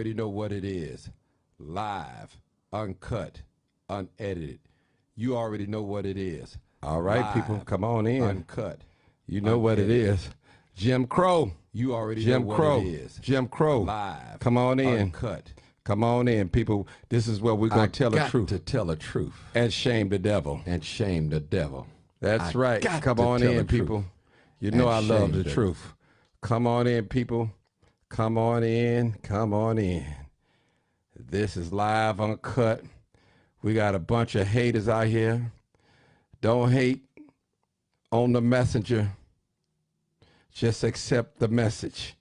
already know what it is. Live, uncut, unedited. You already know what it is. All right, people, Live, come on in. uncut. You know what it is. Jim Crow. You already Jim know Crow. what it is. Jim Crow. Live. Come on in. Uncut. Come on in, people. This is where we're going to tell the truth. To tell the truth. And shame the devil. And shame the devil. That's right. Come on in, people. You know I love the truth. Come on in, people. Come on in. Come on in. This is live, uncut. We got a bunch of haters out here. Don't hate on the messenger. Just accept the message.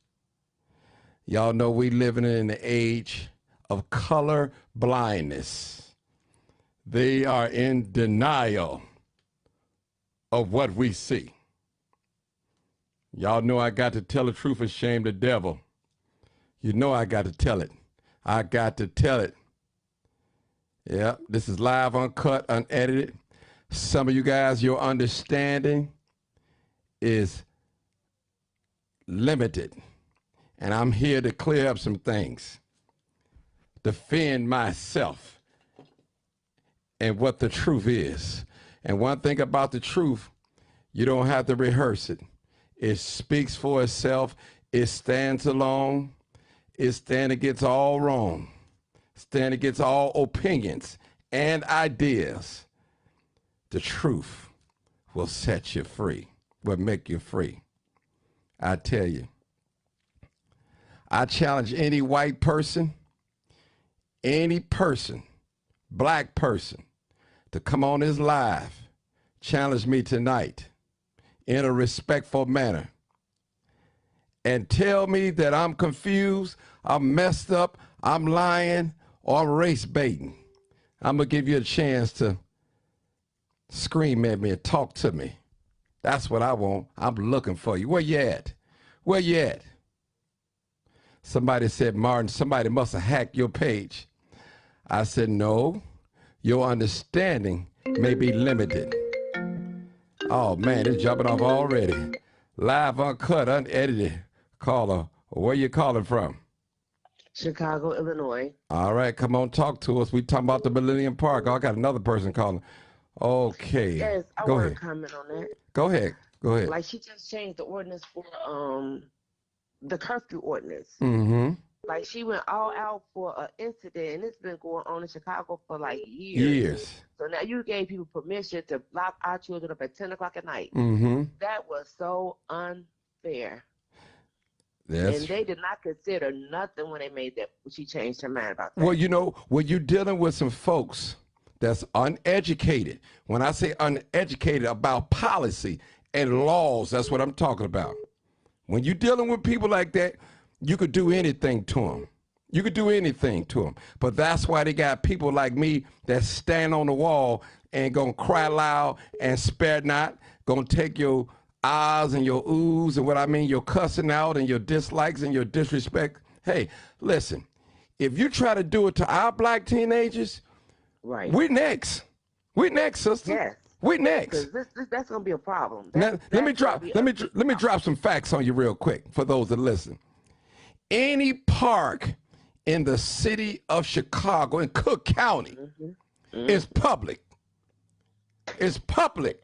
Y'all know we living in the age of color blindness. They are in denial of what we see. Y'all know I got to tell the truth and shame the devil. You know I got to tell it. I got to tell it. Yeah, this is live, uncut, unedited. Some of you guys, your understanding is limited. And I'm here to clear up some things. Defend myself and what the truth is. And one thing about the truth, you don't have to rehearse it. It speaks for itself. It stands alone. It stands against all wrong. Stand against all opinions and ideas. The truth will set you free, will make you free. I tell you, I challenge any white person, any person, black person, to come on this live, challenge me tonight in a respectful manner, and tell me that I'm confused, I'm messed up, I'm lying, or I'm race baiting. I'm going to give you a chance to scream at me and talk to me. That's what I want. I'm looking for you. Where you at? Where you at? Somebody said, Martin, somebody must have hacked your page. I said, no, your understanding may be limited. Oh, man, it's jumping off already. Live, uncut, unedited. Caller, where you calling from? Chicago, Illinois. All right, come on, talk to us. We talking about the Millennium Park. Oh, I got another person calling. Okay. Yes, I want to comment on that. Go ahead. Go ahead. Like, she just changed the ordinance for the curfew ordinance. Mm-hmm. Like, she went all out for an incident, and it's been going on in Chicago for like years. Years. So now you gave people permission to lock our children up at 10 o'clock at night. Mm-hmm. That was so unfair. Yes. And they did not consider nothing when they made that. She changed her mind about that. Well, you know, when you're dealing with some folks that's uneducated, when I say uneducated about policy and laws, that's what I'm talking about. When you're dealing with people like that, you could do anything to them. You could do anything to them. But that's why they got people like me that stand on the wall and gonna cry loud and spare not, gonna take your ahs and your oohs and what I mean, your cussing out and your dislikes and your disrespect. Hey, listen, if you try to do it to our black teenagers, right, we're next. We're next, sister. Yes. We're next. That's gonna be a problem. Let me drop some facts on you real quick for those that listen. Any park in the city of Chicago, in Cook County, is public. It's public.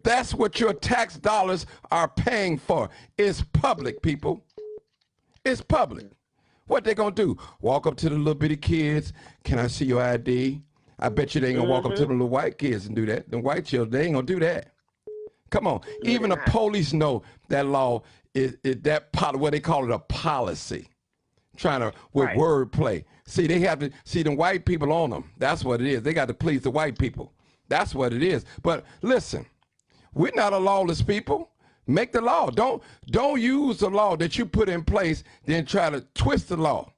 That's what your tax dollars are paying for. It's public, people. It's public. What they gonna do? Walk up to the little bitty kids. Can I see your ID? I bet you they ain't gonna walk up to the little white kids and do that. The white children, they ain't gonna do that. Come on. Even the police know that law is that what they call it, a policy. Trying to with wordplay. See, they have to see them white people on them. That's what it is. They got to please the white people. That's what it is. But listen, we're not a lawless people. Make the law. Don't use the law that you put in place, then try to twist the law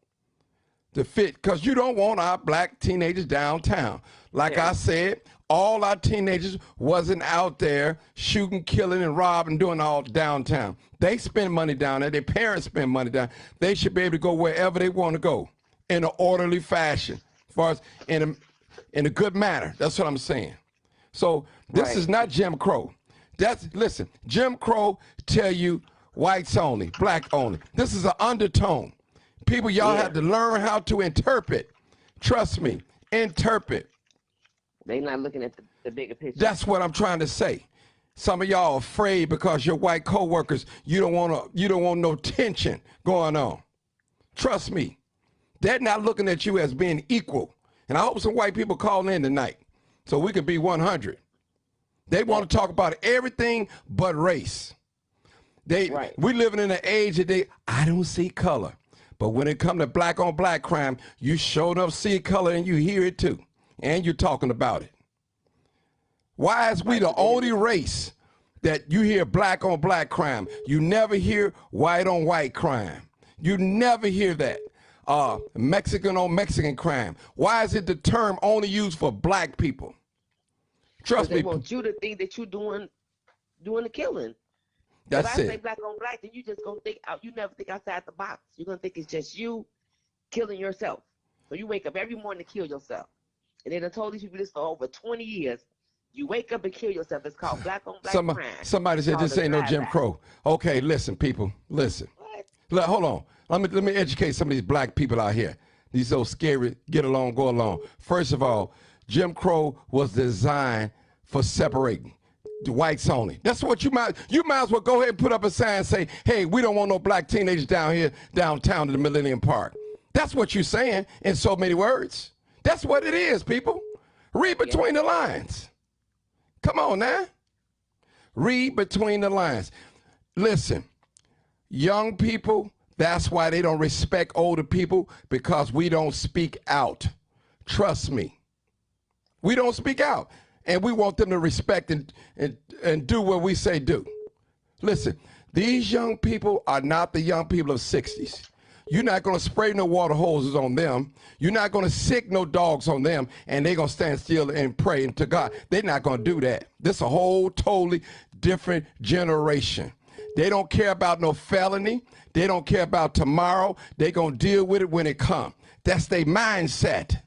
to fit, because you don't want our black teenagers downtown. Like I said, all our teenagers wasn't out there shooting, killing, and robbing, doing all downtown. They spend money down there. Their parents spend money down. They should be able to go wherever they want to go in an orderly fashion, as far as in a good manner. That's what I'm saying. So this is not Jim Crow. Listen, Jim Crow tell you whites only, black only. This is an undertone. People, y'all have to learn how to interpret. Trust me, interpret. They not looking at the bigger picture. That's what I'm trying to say. Some of y'all are afraid because your white coworkers, you don't want no tension going on. Trust me, they're not looking at you as being equal. And I hope some white people call in tonight so we can be 100. They want to talk about everything but race. We living in an age that I don't see color. But when it comes to black on black crime, you sure enough see color and you hear it too. And you're talking about it. Why is we the only race that you hear black on black crime? You never hear white on white crime. You never hear that. Mexican on Mexican crime. Why is it the term only used for black people? Trust me. They want you to think that you're doing the killing. That's if I it. say black on black, then you just gonna think out. You never think outside the box. You're gonna think it's just you killing yourself. So you wake up every morning to kill yourself. And they done told these people this for over 20 years. You wake up and kill yourself. It's called black on black crime. Somebody said this ain't no Jim Crow. Okay, listen, people, listen. Hold on. Let me educate some of these black people out here. These so scary, get along, go along. First of all, Jim Crow was designed for separating the whites only. That's what you might as well go ahead and put up a sign and say, hey, we don't want no black teenagers down here, downtown to the Millennium Park. That's what you're saying in so many words. That's what it is, people. Read between the lines. Come on now. Read between the lines. Listen, young people, that's why they don't respect older people, because we don't speak out. Trust me. We don't speak out. And we want them to respect and do what we say do. Listen, these young people are not the young people of 60s. You're not going to spray no water hoses on them. You're not going to sick no dogs on them, and they're going to stand still and pray to God. They're not going to do that. This is a whole totally different generation. They don't care about no felony. They don't care about tomorrow. They're going to deal with it when it comes. That's their mindset.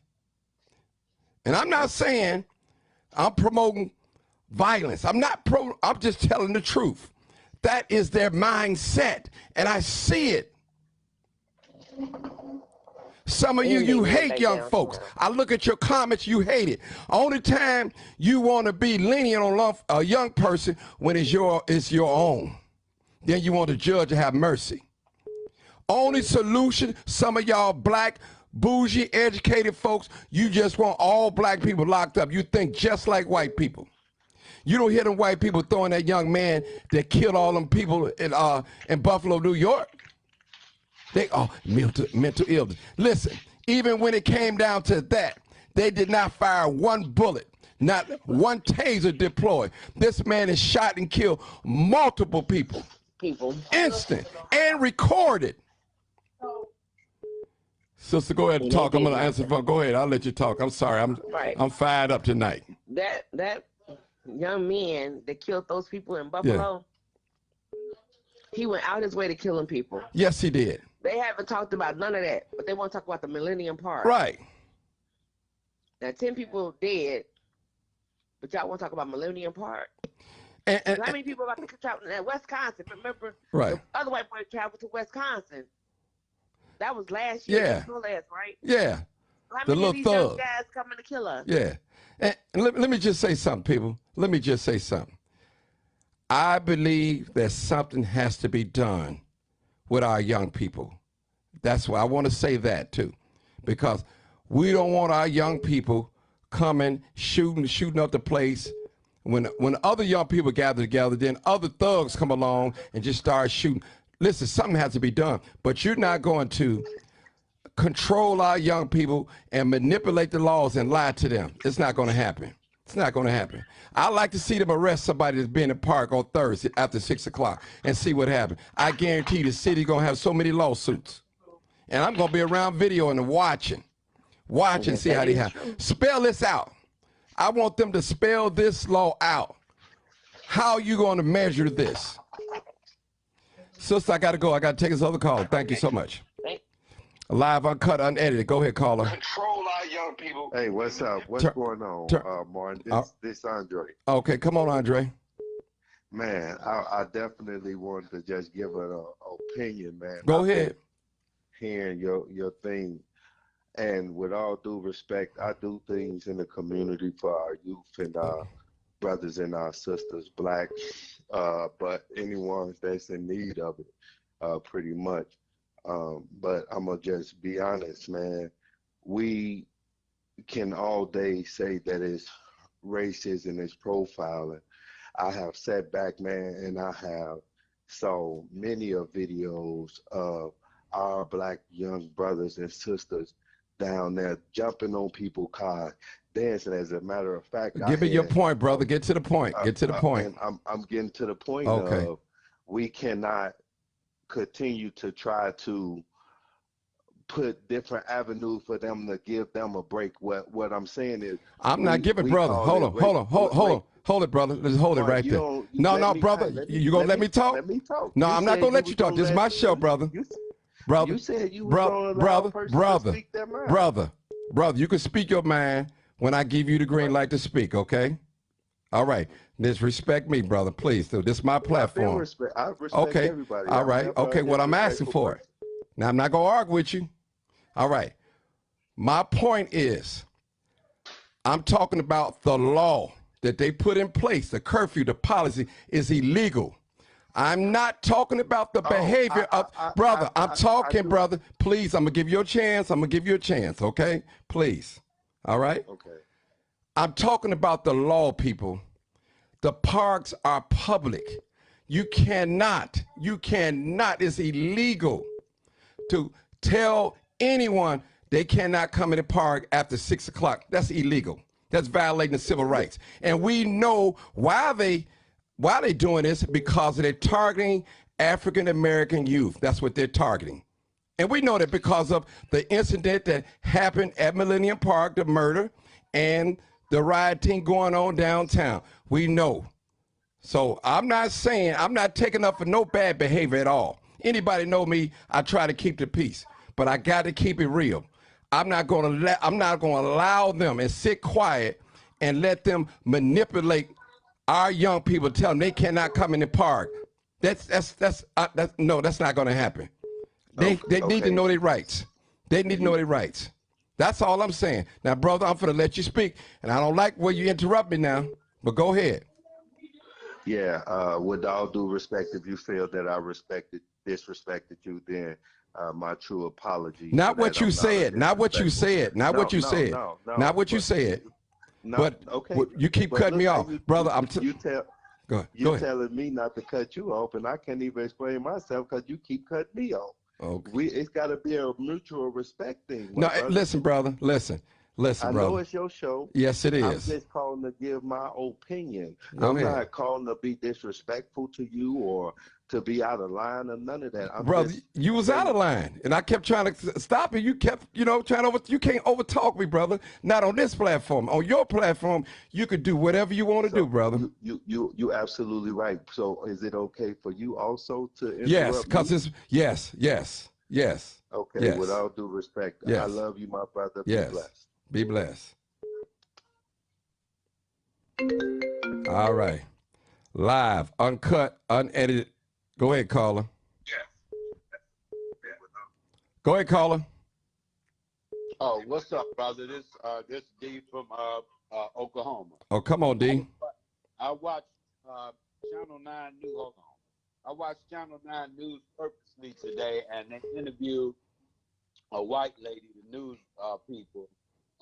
And I'm not saying I'm promoting violence. I'm just telling the truth. That is their mindset, and I see it. Some of you hate young folks. I look at your comments, you hate it. Only time you want to be lenient on a young person when it's your own. Then you want the judge to have mercy. Only solution, some of y'all black, bougie, educated folks, you just want all black people locked up. You think just like white people. You don't hear them white people throwing that young man that killed all them people in Buffalo, New York. They mental illness. Listen, even when it came down to that, they did not fire one bullet, not one taser deployed. This man has shot and killed multiple people. Instant and recorded. Sister, go ahead and talk. I'm gonna answer the phone. Go ahead, I'll let you talk. I'm sorry. I'm fired up tonight. That young man that killed those people in Buffalo, he went out his way to killing people. Yes, he did. They haven't talked about none of that, but they want to talk about the Millennium Park. Right. Now, 10 people dead, but y'all want to talk about Millennium Park? And how many people about to travel to Wisconsin? Remember, right. The other white boy traveled to Wisconsin. That was last year. Yeah. Last, right? Yeah. How many of these young guys coming to kill us? Yeah. And let me just say something, people. Let me just say something. I believe that something has to be done with our young people. That's why I want to say that too, because we don't want our young people coming shooting up the place. When other young people gather together, then other thugs come along and just start shooting. Listen, something has to be done, but you're not going to control our young people and manipulate the laws and lie to them. It's not going to happen. It's not going to happen. I'd like to see them arrest somebody that's been in the park on Thursday after 6 o'clock and see what happens. I guarantee the city's going to have so many lawsuits. And I'm going to be around videoing and watching, see how they happen. Spell this out. I want them to spell this law out. How are you going to measure this? Sister, I got to go. I got to take this other call. Thank you so much. Live, uncut, unedited. Go ahead, caller. Control our young people. Hey, what's up? What's going on, Martin? This Andre. Okay, come on, Andre. Man, I definitely wanted to just give an opinion, man. Go ahead. hearing your thing. And with all due respect, I do things in the community for our youth and our brothers and our sisters, black, but anyone that's in need of it, pretty much. But I'm gonna just be honest, man. We can all day say that it's racism, it's profiling. I have sat back, man, and I have saw many of videos of our black young brothers and sisters down there jumping on people's cars, dancing. As a matter of fact, Give me your point, brother. Get to the point. Get to the point. And I'm getting to the point Okay. of we cannot continue to try to put different avenues for them to give them a break. What I'm saying is, I'm not giving, brother. Hold on. Hold it, brother. Let's hold it right there. No, brother. You gonna let me talk? Let me talk. No, I'm not gonna let you talk. This is my show, brother. Brother, you said you was gonna allow a person to speak their mind. Brother, you can speak your mind when I give you the green light to speak, okay? All right. Disrespect me, brother, please. So this is my platform. I respect okay. everybody. All right. Okay, what I'm asking for. Now, I'm not going to argue with you. All right. My point is, I'm talking about the law that they put in place, the curfew, the policy is illegal. I'm not talking about the behavior of, brother, I'm talking, brother. Please, I'm going to give you a chance. I'm going to give you a chance, okay? Please. All right? Okay. I'm talking about the law, people. The parks are public. You cannot, it's illegal to tell anyone they cannot come in the park after 6 o'clock. That's illegal. That's violating the civil rights. And we know why they're doing this, because they're targeting African-American youth. That's what they're targeting. And we know that because of the incident that happened at Millennium Park, the murder, and the rioting going on downtown. We know. So I'm not taking up for no bad behavior at all. Anybody know me, I try to keep the peace, but I got to keep it real. I'm not going to allow them and sit quiet and let them manipulate our young people, tell them they cannot come in the park. That's not going to happen. They need to know their rights. They need to know their rights. That's all I'm saying. Now, brother, I'm going to let you speak, and I don't like where you interrupt me now, but go ahead. Yeah, with all due respect, if you feel that I disrespected you, then my true apology. Not what you said. Not what you said. Not what you said. Not what you said. But okay. You keep cutting me off, brother. Go ahead. You're telling me not to cut you off, and I can't even explain myself because you keep cutting me off. Okay. It's got to be a mutual respect thing. No, listen, brother. Listen, I brother. know it's your show. Yes, it is. I'm just calling to give my opinion. I'm not calling to be disrespectful to you or to be out of line or none of that. Brother, you was out of line, and I kept trying to stop you. You kept, you can't overtalk me, brother. Not on this platform. On your platform, you could do whatever you want to do, brother. You absolutely right. So is it okay for you also to interrupt? Yes, because it's yes. Okay, yes. With all due respect, yes. I love you, my brother. Yes. Be blessed. Be blessed. All right. Live, uncut, unedited. Go ahead, caller. Go ahead, caller. Oh, what's up, brother? This D from Oklahoma. Oh, come on, D. I watched Channel 9 News. Hold on. I watched Channel 9 News purposely today, and they interviewed a white lady, the news people,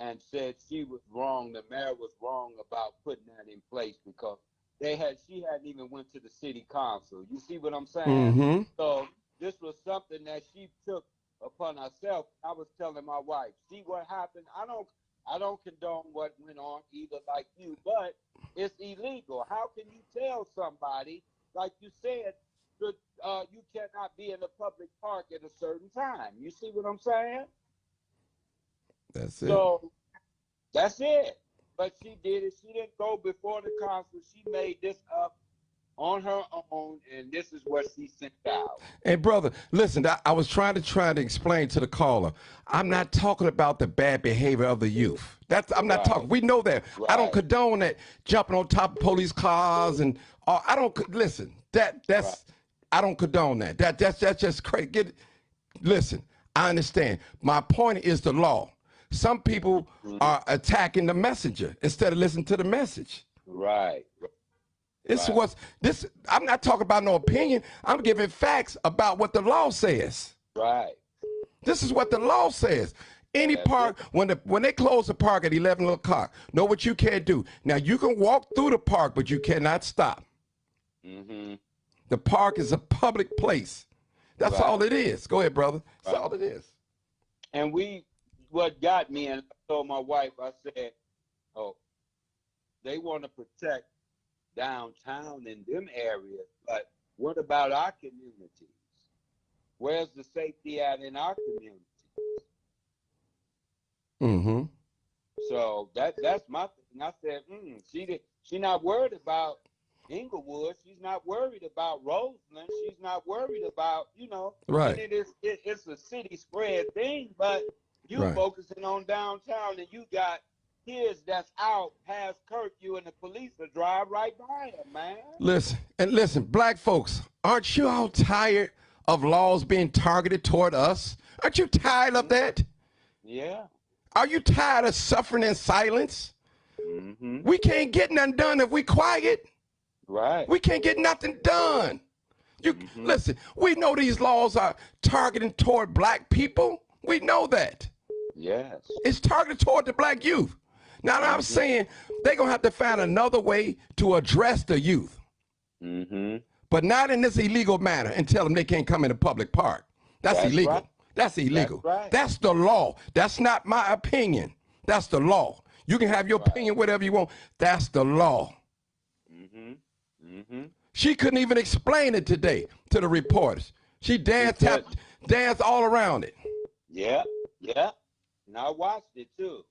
and said she was wrong. The mayor was wrong about putting that in place because she hadn't even went to the city council. You see what I'm saying? Mm-hmm. So this was something that she took upon herself. I was telling my wife, see what happened. I don't condone what went on either, like you, but it's illegal. How can you tell somebody, like you said, that you cannot be in a public park at a certain time? You see what I'm saying? That's it. So that's it. But she did it. She didn't go before the council. She made this up on her own, and this is what she sent out. Hey, brother, listen, I was trying to explain to the caller. I'm not talking about the bad behavior of the youth. I'm not talking. We know that. Right. I don't condone that jumping on top of police cars and I don't listen. That's right. I don't condone that. That's just crazy. Listen, I understand. My point is the law. Some people are attacking the messenger instead of listening to the message. Right. This Right. was this. I'm not talking about no opinion. I'm giving facts about what the law says. Right. This is what the law says. Any That's park, when they close the park at 11 o'clock, know what you can't do. Now, you can walk through the park, but you cannot stop. Mm-hmm. The park is a public place. That's Right. all it is. Go ahead, brother. That's Right. all it is. And what got me, and I told my wife, I said, oh, they want to protect downtown in them areas, but what about our communities? Where's the safety at in our communities? Mm-hmm. So that's my thing. I said, she not worried about Inglewood. She's not worried about Roseland. She's not worried about, Right. And it's a city spread thing, but you Right. focusing on downtown, and you got kids that's out past curfew, and the police will drive right by them, man. Listen, black folks, aren't you all tired of laws being targeted toward us? Aren't you tired of that? Yeah. Are you tired of suffering in silence? Mm-hmm. We can't get nothing done if we quiet. Right. We can't get nothing done. Listen, we know these laws are targeting toward black people. We know that. Yes. It's targeted toward the black youth. Now, I'm saying they're going to have to find another way to address the youth. Mm-hmm. But not in this illegal manner and tell them they can't come in a public park. That's illegal. Right. That's illegal. That's right. That's the law. That's not my opinion. That's the law. You can have your opinion whatever you want. That's the law. Mm-hmm. Mm-hmm. She couldn't even explain it today to the reporters. She danced all around it. Yeah. Yeah. And I watched it too.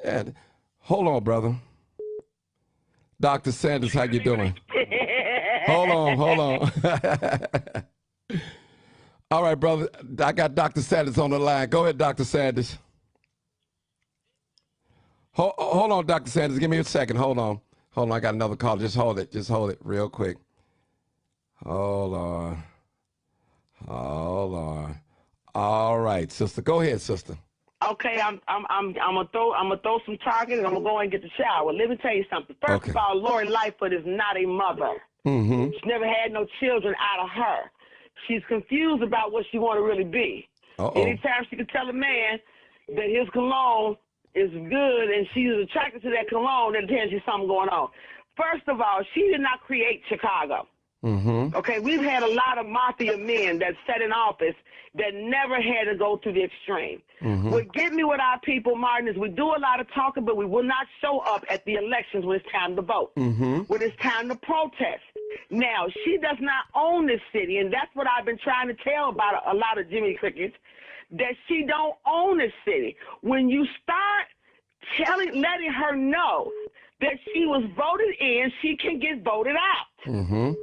And hold on, brother. Dr. Sanders, how you doing? Hold on. All right, brother. I got Dr. Sanders on the line. Go ahead, Dr. Sanders. Hold on, Dr. Sanders. Give me a second. Hold on. I got another call. Just hold it real quick. Hold on. All right, sister. Go ahead, sister. Okay, I'm gonna throw some targets and I'm gonna go and get the shower. Let me tell you something. First of all, Lori Lightfoot is not a mother. Mm-hmm. She's never had no children out of her. She's confused about what she want to really be. Anytime she can tell a man that his cologne is good and she's attracted to that cologne, that tells you something going on. First of all, she did not create Chicago. Mm-hmm. Okay, we've had a lot of mafia men that sat in office that never had to go to the extreme. Mm-hmm. What get me with our people, Martin, is we do a lot of talking, but we will not show up at the elections when it's time to vote, when it's time to protest. Now, she does not own this city, and that's what I've been trying to tell about a lot of Jimmy Crickets, that she don't own this city. When you start letting her know that she was voted in, she can get voted out. Mm-hmm.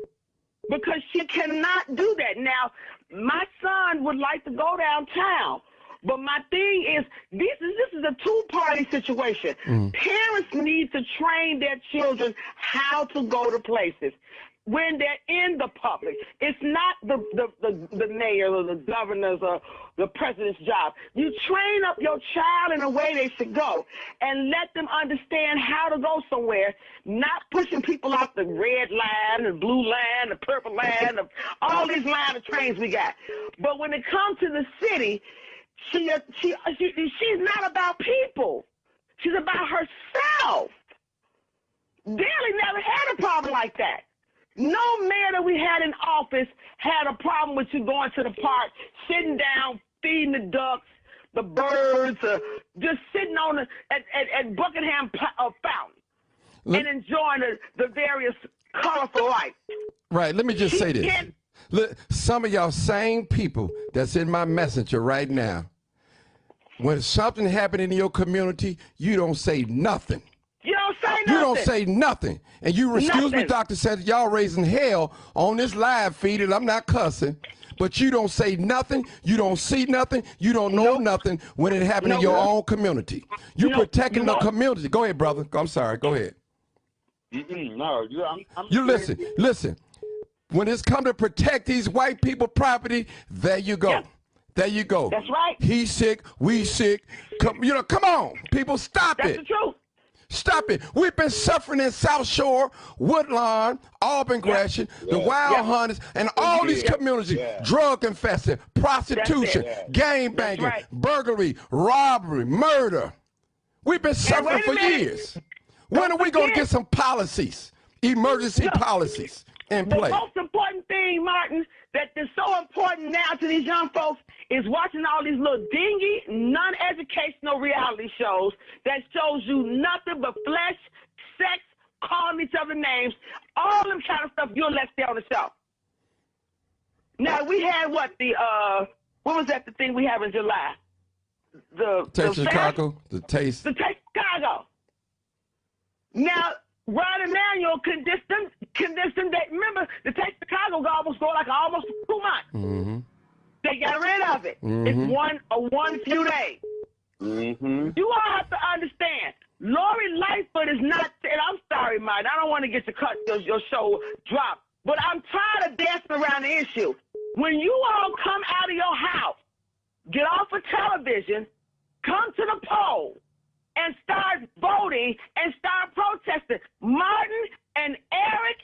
Because she cannot do that. Now, my son would like to go downtown, but my thing is, this is a two-party situation. Parents need to train their children how to go to places when they're in the public. It's not the mayor or the governor's or the president's job. You train up your child in a way they should go and let them understand how to go somewhere, not pushing people off the red line, the blue line, the purple line, all these line of trains we got. But when it comes to the city, she's not about people. She's about herself. Daley never had a problem like that. No mayor that we had in office had a problem with you going to the park, sitting down, feeding the ducks, the birds, just sitting on at Buckingham Fountain and enjoying the various colorful lights. Right. Let me just say this. Look, some of y'all same people that's in my messenger right now, when something happened in your community, you don't say nothing. You don't say nothing. You don't say nothing. And you, excuse me, Dr. Sanders, y'all raising hell on this live feed, and I'm not cussing, but you don't say nothing. You don't see nothing. You don't know nothing when it happened in your own community. You protecting the community. Go ahead, brother. I'm sorry. Go ahead. No, You listen. When it's come to protect these white people property, there you go. Yep. There you go. That's right. He's sick, we sick. Come on, people, stop That's it. the truth. Stop it. We've been suffering in South Shore, Woodlawn, Auburn, Gratiot, the Wild Hunters, and all these communities, drug infested, prostitution, gang banging, burglary, robbery, murder. We've been suffering for years. When are we going to get some policies, emergency policies in place? The most important thing, Martin, that is so important now to these young folks is watching all these little dingy, non-educational reality shows that shows you nothing but flesh, sex, calling each other names, all them kind of stuff you'll let stay on the show. Now, we had what was that the thing we have in July? Taste of Chicago? The Taste Chicago. Now, Ron Emanuel condensed them that, remember, the Taste Chicago almost go like almost 2 months. Mm-hmm. They got rid of it. Mm-hmm. It's one few days. Mm-hmm. You all have to understand, Lori Lightfoot is not, and I'm sorry, Mike, I don't want to get your show dropped, but I'm tired of dancing around the issue. When you all come out of your house, get off of television, come to the poll, and start voting and start protesting. Martin and Eric,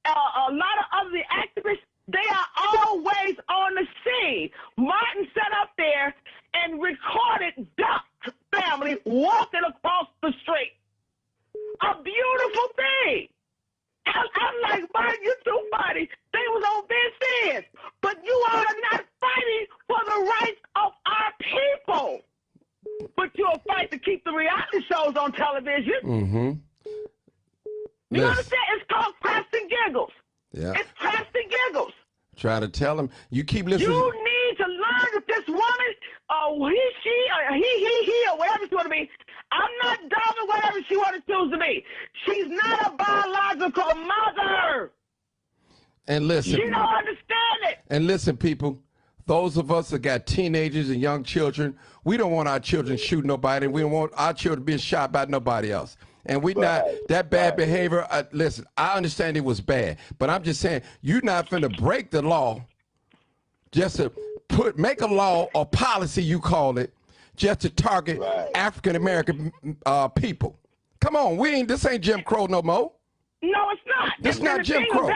a lot of other activists, they are always on the scene. Martin sat up there and recorded Duck's family walking across the street. A beautiful thing. I'm like, Martin, you're too funny. They was on this end. But you all are not fighting for the rights of our people. But you'll fight to keep the reality shows on television. Mm-hmm. You understand? It's called Crafts and Giggles. Yeah. It's Crafts and Giggles. Try to tell them. You keep listening. You need to learn that this woman, he, she, or he, or whatever she want to be, I'm not dogging whatever she want to choose to be. She's not a biological mother. And listen. She don't understand it. And listen, people. Those of us that got teenagers and young children, we don't want our children shooting nobody, and we don't want our children being shot by nobody else. And we not, that bad behavior, listen, I understand it was bad, but I'm just saying, you're not finna break the law just to make a law or policy, you call it, just to target African-American people. Come on, this ain't Jim Crow no more. No, it's not. This is not Jim Crow.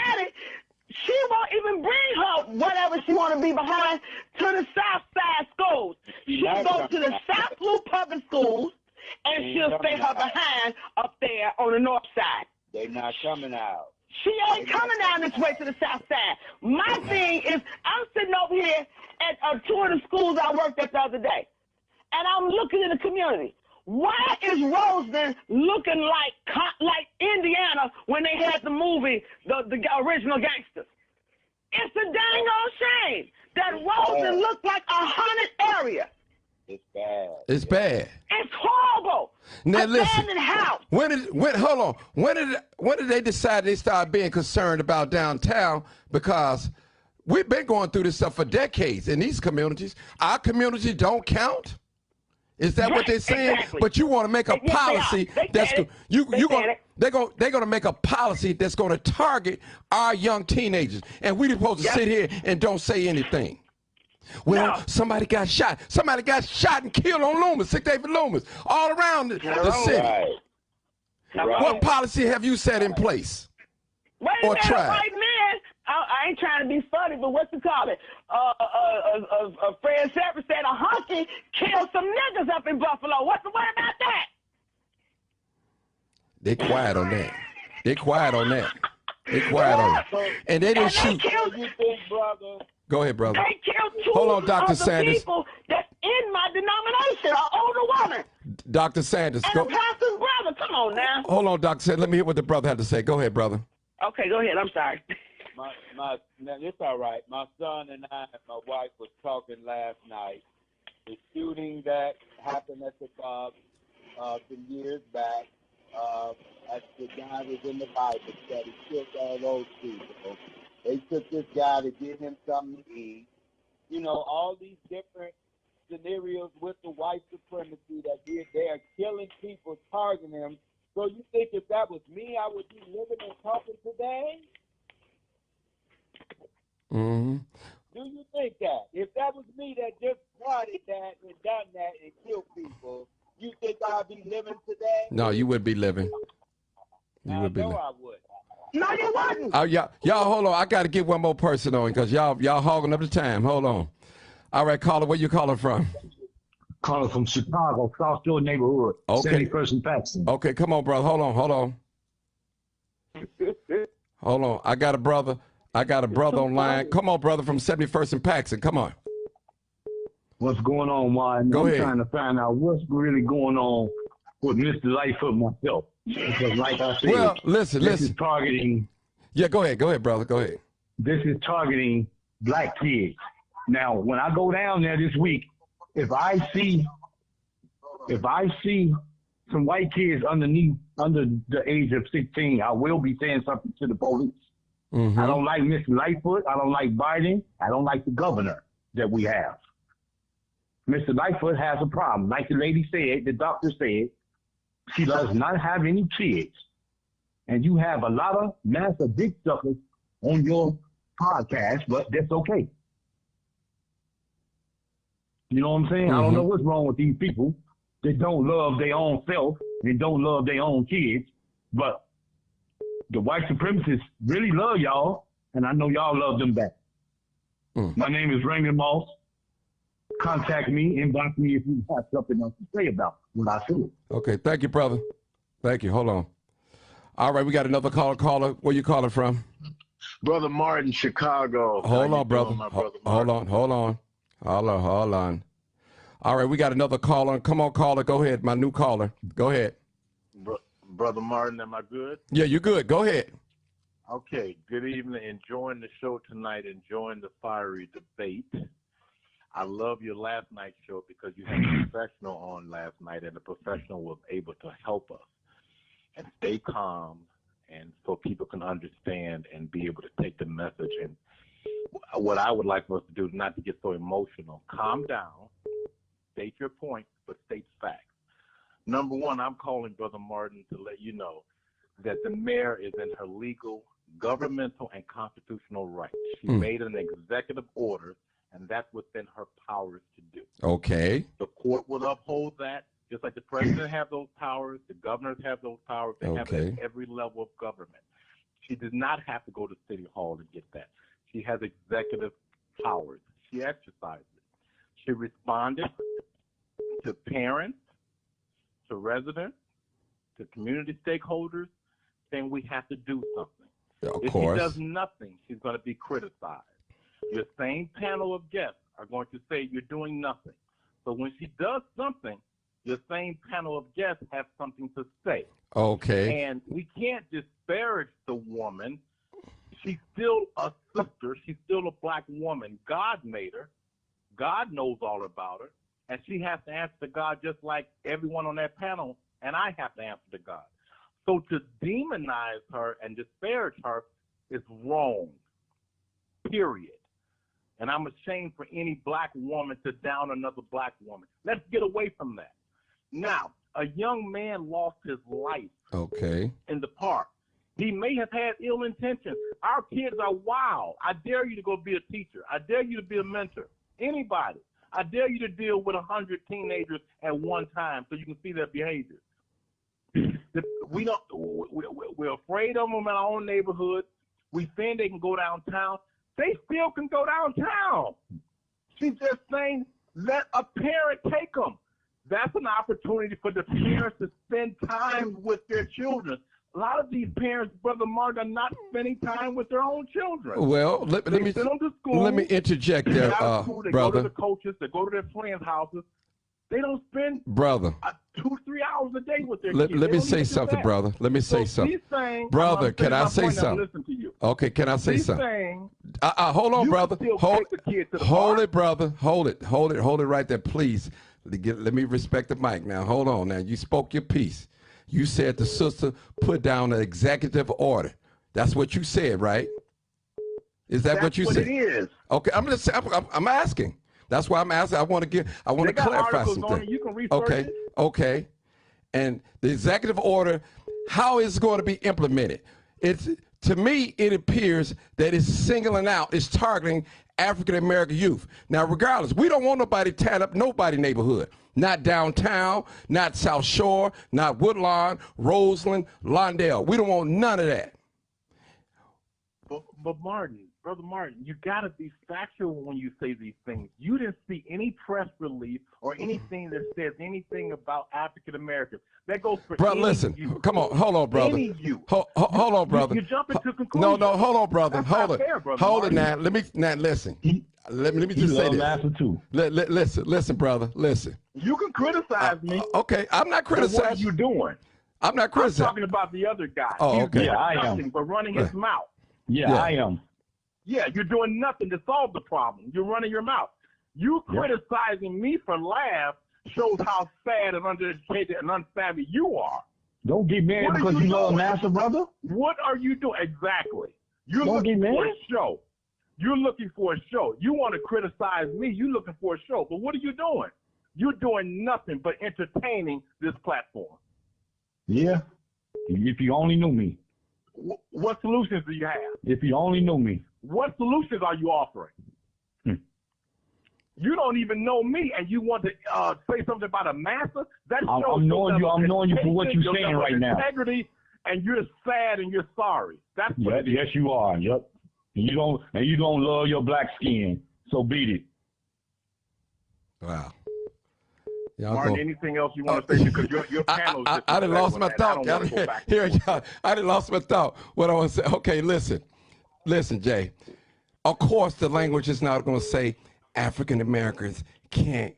She won't even bring her whatever she want to be behind to the South Side schools. She'll go to the South Blue public schools, and she'll stay her behind up there on the North Side. They're not coming out. She ain't coming down this way to the South Side. My thing is, I'm sitting over here at two of the schools I worked at the other day, and I'm looking in the community. Why is Roseland looking like Indiana when they had the movie, the original Gangsters? It's a dang old shame that Roseland looked like a haunted area. It's bad. It's bad. It's horrible. Now listen. Abandoned house. Hold on. When did they decide they started being concerned about downtown? Because we've been going through this stuff for decades in these communities. Our communities don't count. Is that what they're saying? Exactly. But you want to make a policy that's they're going to make a policy that's going to target our young teenagers, and we're supposed to sit here and don't say anything. Well, somebody got shot. Somebody got shot and killed on Loomis, 6 David Loomis, all around the city. Right. What policy have you set in place? Wait a minute, white man. I ain't trying to be funny, but what's you call it? Fred Sanford said a hunky killed some niggas up in Buffalo. What about that? They quiet on that. They quiet on that. They quiet on it. And they didn't shoot. Go ahead, brother. They killed two Hold on, Dr. of the Sanders. people that's in my denomination, an older woman. Dr. Sanders, and go. a pastor's brother. Come on now. Hold on, Dr. Sanders. Let me hear what the brother had to say. Go ahead, brother. Okay, go ahead. I'm sorry. It's all right. My son and my wife was talking last night. The shooting that happened at the club some years back, as the guy was in the Bible study, killed all those people. They took this guy to get him something to eat. You know, all these different scenarios with the white supremacy that they are killing people, targeting them. So you think if that was me, I would be living and talking today? Mm-hmm. Do you think that? If that was me that just started that and done that and killed people, you think I'd be living today? No, you would be living. You would be living. I would. No, you wouldn't. Y'all, hold on. I got to get one more person on because y'all hogging up the time. Hold on. All right, caller, where you calling from? Calling from Chicago, South Shore neighborhood. Okay. 71st and Paxton. Okay, come on, brother. Hold on. Hold on. I got a brother online. Come on, brother, from 71st and Paxton. Come on. What's going on, Martin? Go ahead. I'm trying to find out what's really going on with Mr. Lightfoot myself. Because like I said, Well, listen. is targeting. Yeah, go ahead, brother. Go ahead. This is targeting black kids. Now, when I go down there this week, if I see some white kids under the age of 16, I will be saying something to the police. Mm-hmm. I don't like Mr. Lightfoot. I don't like Biden. I don't like the governor that we have. Mr. Lightfoot has a problem. Like the lady said, the doctor said, she does not have any kids. And you have a lot of massive dick suckers on your podcast, but that's okay. You know what I'm saying? Mm-hmm. I don't know what's wrong with these people. They don't love their own self. They don't love their own kids. But the white supremacists really love y'all, and I know y'all love them back. My name is Raymond Moss. Contact me, inbox me if you have something else to say about what I said. Okay, thank you, brother. Thank you. Hold on. All right, we got another caller. Where you calling from? Brother Martin, Chicago. Hold on, brother. Hold on. All right, we got another caller. Come on, caller. Go ahead. My new caller. Go ahead. Brother Martin, am I good? Yeah, you're good. Go ahead. Okay, good evening. Enjoying the show tonight. Enjoying the fiery debate. I love your last night show because you had a professional on last night, and the professional was able to help us and stay calm, and so people can understand and be able to take the message. And what I would like for us to do is not to get so emotional. Calm down, state your point, but state facts. Number one, I'm calling Brother Martin to let you know that the mayor is in her legal, governmental, and constitutional rights. She made an executive order, and that's within her powers to do. Okay. The court will uphold that, just like the president have those powers, the governors have those powers. They have it at every level of government. She did not have to go to City Hall to get that. She has executive powers. She exercised it. She responded to parents, to residents, to community stakeholders, saying we have to do something. If she does nothing, she's going to be criticized. Your same panel of guests are going to say you're doing nothing. So when she does something, your same panel of guests have something to say. Okay. And we can't disparage the woman. She's still a sister. She's still a black woman. God made her. God knows all about her. And she has to answer to God just like everyone on that panel, and I have to answer to God. So to demonize her and disparage her is wrong, period. And I'm ashamed for any black woman to down another black woman. Let's get away from that. Now, a young man lost his life in the park. He may have had ill intentions. Our kids are wild. I dare you to go be a teacher. I dare you to be a mentor. Anybody. I dare you to deal with 100 teenagers at one time so you can see their behavior. We're afraid of them in our own neighborhood. We think they can go downtown. They still can go downtown. She's just saying, let a parent take them. That's an opportunity for the parents to spend time with their children. A lot of these parents, Brother Mark, are not spending time with their own children. Well, let me interject there, they brother. Go to the coaches, they go to their friends' houses. They don't spend 2-3 hours a day with their kids. Let me say something, brother. Let me say something. Brother, can I say something? Listen to you. Okay, can I say something? Hold on, brother. Hold it, brother. Hold it right there, please. Let me respect the mic now. Hold on now. You spoke your piece. You said the sister put down an executive order. That's what you said, right? Is that what you said? That's what it is. Okay, I'm asking. That's why I'm asking. I want to clarify something. You can research it. Okay. And the executive order, how is it going to be implemented? It's to me, it appears that it's singling out, it's targeting African-American youth. Now, regardless, we don't want nobody tearing up nobody's neighborhood. Not downtown, not South Shore, not Woodlawn, Roseland, Lawndale. We don't want none of that. But Martin, Brother Martin, you got to be factual when you say these things. You didn't see any press release or anything that says anything about African Americans. That goes for Bro, any listen, youth. come on, hold on, brother. Any youth. Hold on, brother. You jump into conclusions. No, hold on, brother. That's Hold not it. fair, Brother Hold Martin. it now. Listen. Let me just say this. Too. Listen, brother. Listen. You can criticize me. Okay, I'm not But what are criticizing. you doing? I'm not I'm criticizing. talking about the other guy. Oh, He's okay. doing Yeah, I nothing am. but running his mouth. Yeah, Yeah. I am. Yeah, you're doing nothing to solve the problem. You're running your mouth. You criticizing me for laugh shows how sad and undereducated and unsavvy you are. Don't get mad What are because you you love doing? Master, brother. What are you doing? Exactly. You're Don't looking get for a mad. show. You're looking for a show. You want to criticize me. You're looking for a show. But what are you doing? You're doing nothing but entertaining this platform. Yeah. If you only knew me. What solutions do you have? If you only knew me. What solutions are you offering? You don't even know me, and you want to say something about a master? That shows I'm knowing your you. I'm knowing you for what education, you're saying your right now. integrity, and you're sad and you're sorry. That's what Yep, it is. yes, you are. Yep. And you don't love your black skin. So beat it. Wow. Y'all Martin, go. anything else you want to say? Because your panel is I done lost my thought. Here, y'all. I done lost my thought. What I want to say. Okay, listen, Jay. Of course, the language is not going to say African Americans can't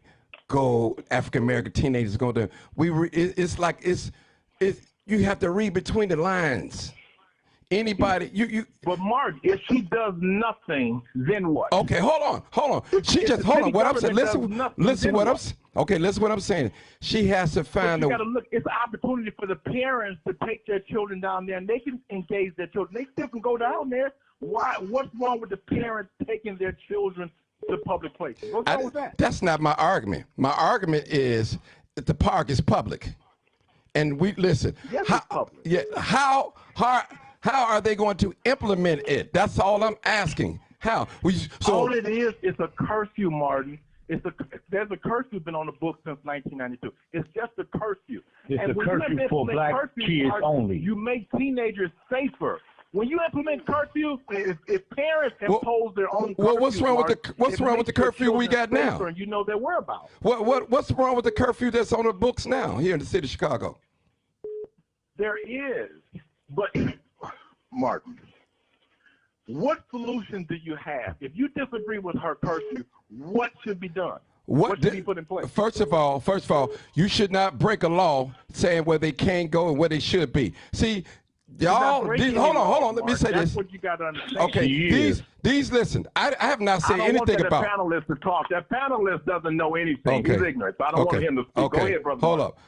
go. African American teenagers going to. It's like you have to read between the lines. Anybody, you. But Mark, if she does nothing, then what? Okay, hold on. She just hold on. What I'm saying, listen. What I'm. Okay, listen. What I'm saying. She has to find. But you got to look. It's an opportunity for the parents to take their children down there, and they can engage their children. They still can go down there. Why? What's wrong with the parents taking their children to public places? What's wrong with that? That's not my argument. My argument is that the park is public, and we listen. Yes, it's public. Yeah. How are they going to implement it? That's all I'm asking. How? All it is a curfew, Martin. There's a curfew been on the books since 1992. It's just a curfew. It's and a when you curfew for implement black curfew, kids Martin, only. You make teenagers safer. When you implement curfew, if parents impose their own curfew, what's wrong with the curfew we got now? And you know their whereabouts. What's wrong with the curfew that's on the books now here in the city of Chicago? There is, but Martin, what solution do you have? If you disagree with her curfew, what should be done? What should be put in place? First of all, you should not break a law saying where they can't go and where they should be. See, y'all, hold on. Let me say That's this. what you got to understand. Okay, these listen. I have not said anything about. I don't want that panelist to talk. That panelist doesn't know anything. Okay. He's ignorant. So I don't want him to speak. Okay. Go ahead, brother. Hold up.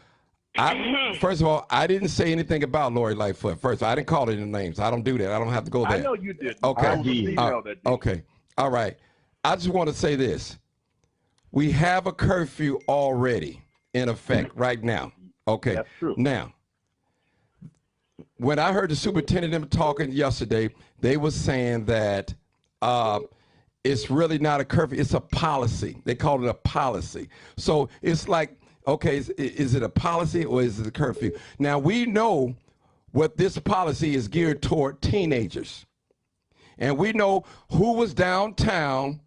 First of all, I didn't say anything about Lori Lightfoot. First of all, I didn't call any names. I don't do that. I don't have to go there. I know you did. Okay. Okay. All right. I just want to say this. We have a curfew already in effect right now. Okay. That's true. Now, when I heard the superintendent them talking yesterday, they were saying that it's really not a curfew. It's a policy. They call it a policy. So it's like, okay, is it a policy or is it a curfew? Now, we know what this policy is geared toward teenagers. And we know who was downtown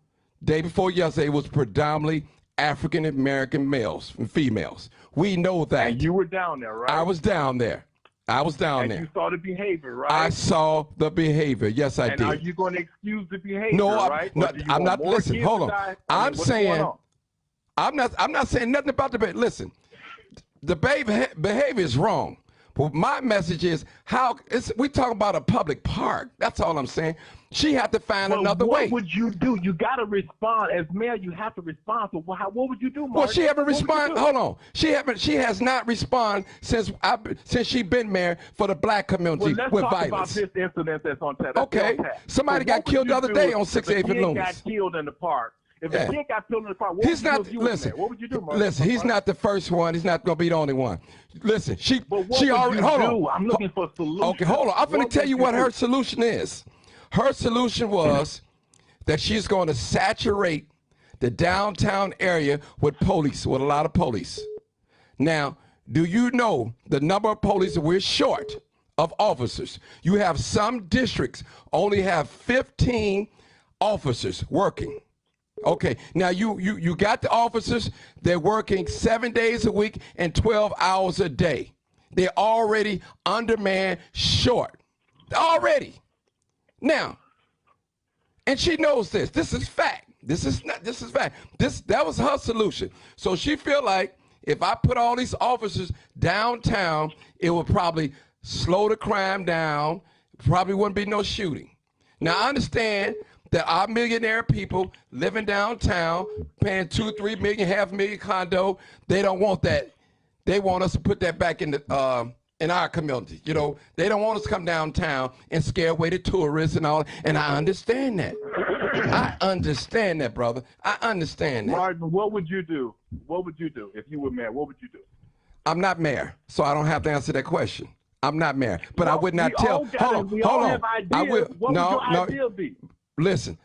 day before yesterday was predominantly African-American males and females. We know that. And you were down there, right? I was down there. And you saw the behavior, right? I saw the behavior. Yes, I did. And are you going to excuse the behavior, No, right? I'm not. Listen, hold on. I'm not saying nothing about the behavior. Listen, the behavior is wrong. But my message is we talk about a public park. That's all I'm saying. She had to find another way. What would you do? You got to respond. As mayor, you have to respond. So what would you do, Mark? Well, she haven't responded. Hold on. She has not responded since she been mayor for the black community let's with talk violence. about this incident that's on tap. Okay. Somebody got killed the other day on 68th and Loomis. Got killed in the park. If the kid got killed in the car, what He's would you not. do if you was Listen. there? What would you do, Mark? Listen. He's not the first one. He's not going to be the only one. Listen. She already. Hold on. I'm looking for a solution. Okay. Hold on. I'm going to tell you what her solution is. Her solution was that she's going to saturate the downtown area with police, with a lot of police. Now, do you know the number of police that we're short of officers? You have some districts only have 15 officers working. Okay, now you got the officers, they're working 7 days a week and 12 hours a day. They're already undermanned, short. Already. Now, and she knows this. This is fact. This is fact. That was her solution. So she feel like if I put all these officers downtown, it would probably slow the crime down. Probably wouldn't be no shooting. Now I understand that our millionaire people living downtown, paying $2, $3 million, $500,000 condo, they don't want that. They want us to put that back in our community. You know, they don't want us to come downtown and scare away the tourists and all. And I understand that. I understand that, brother. I understand that. Martin, what would you do? What would you do if you were mayor? What would you do? I'm not mayor, so I don't have to answer that question. I'm not mayor, but I would not tell. Hold on. I will. What would your idea be? Listen.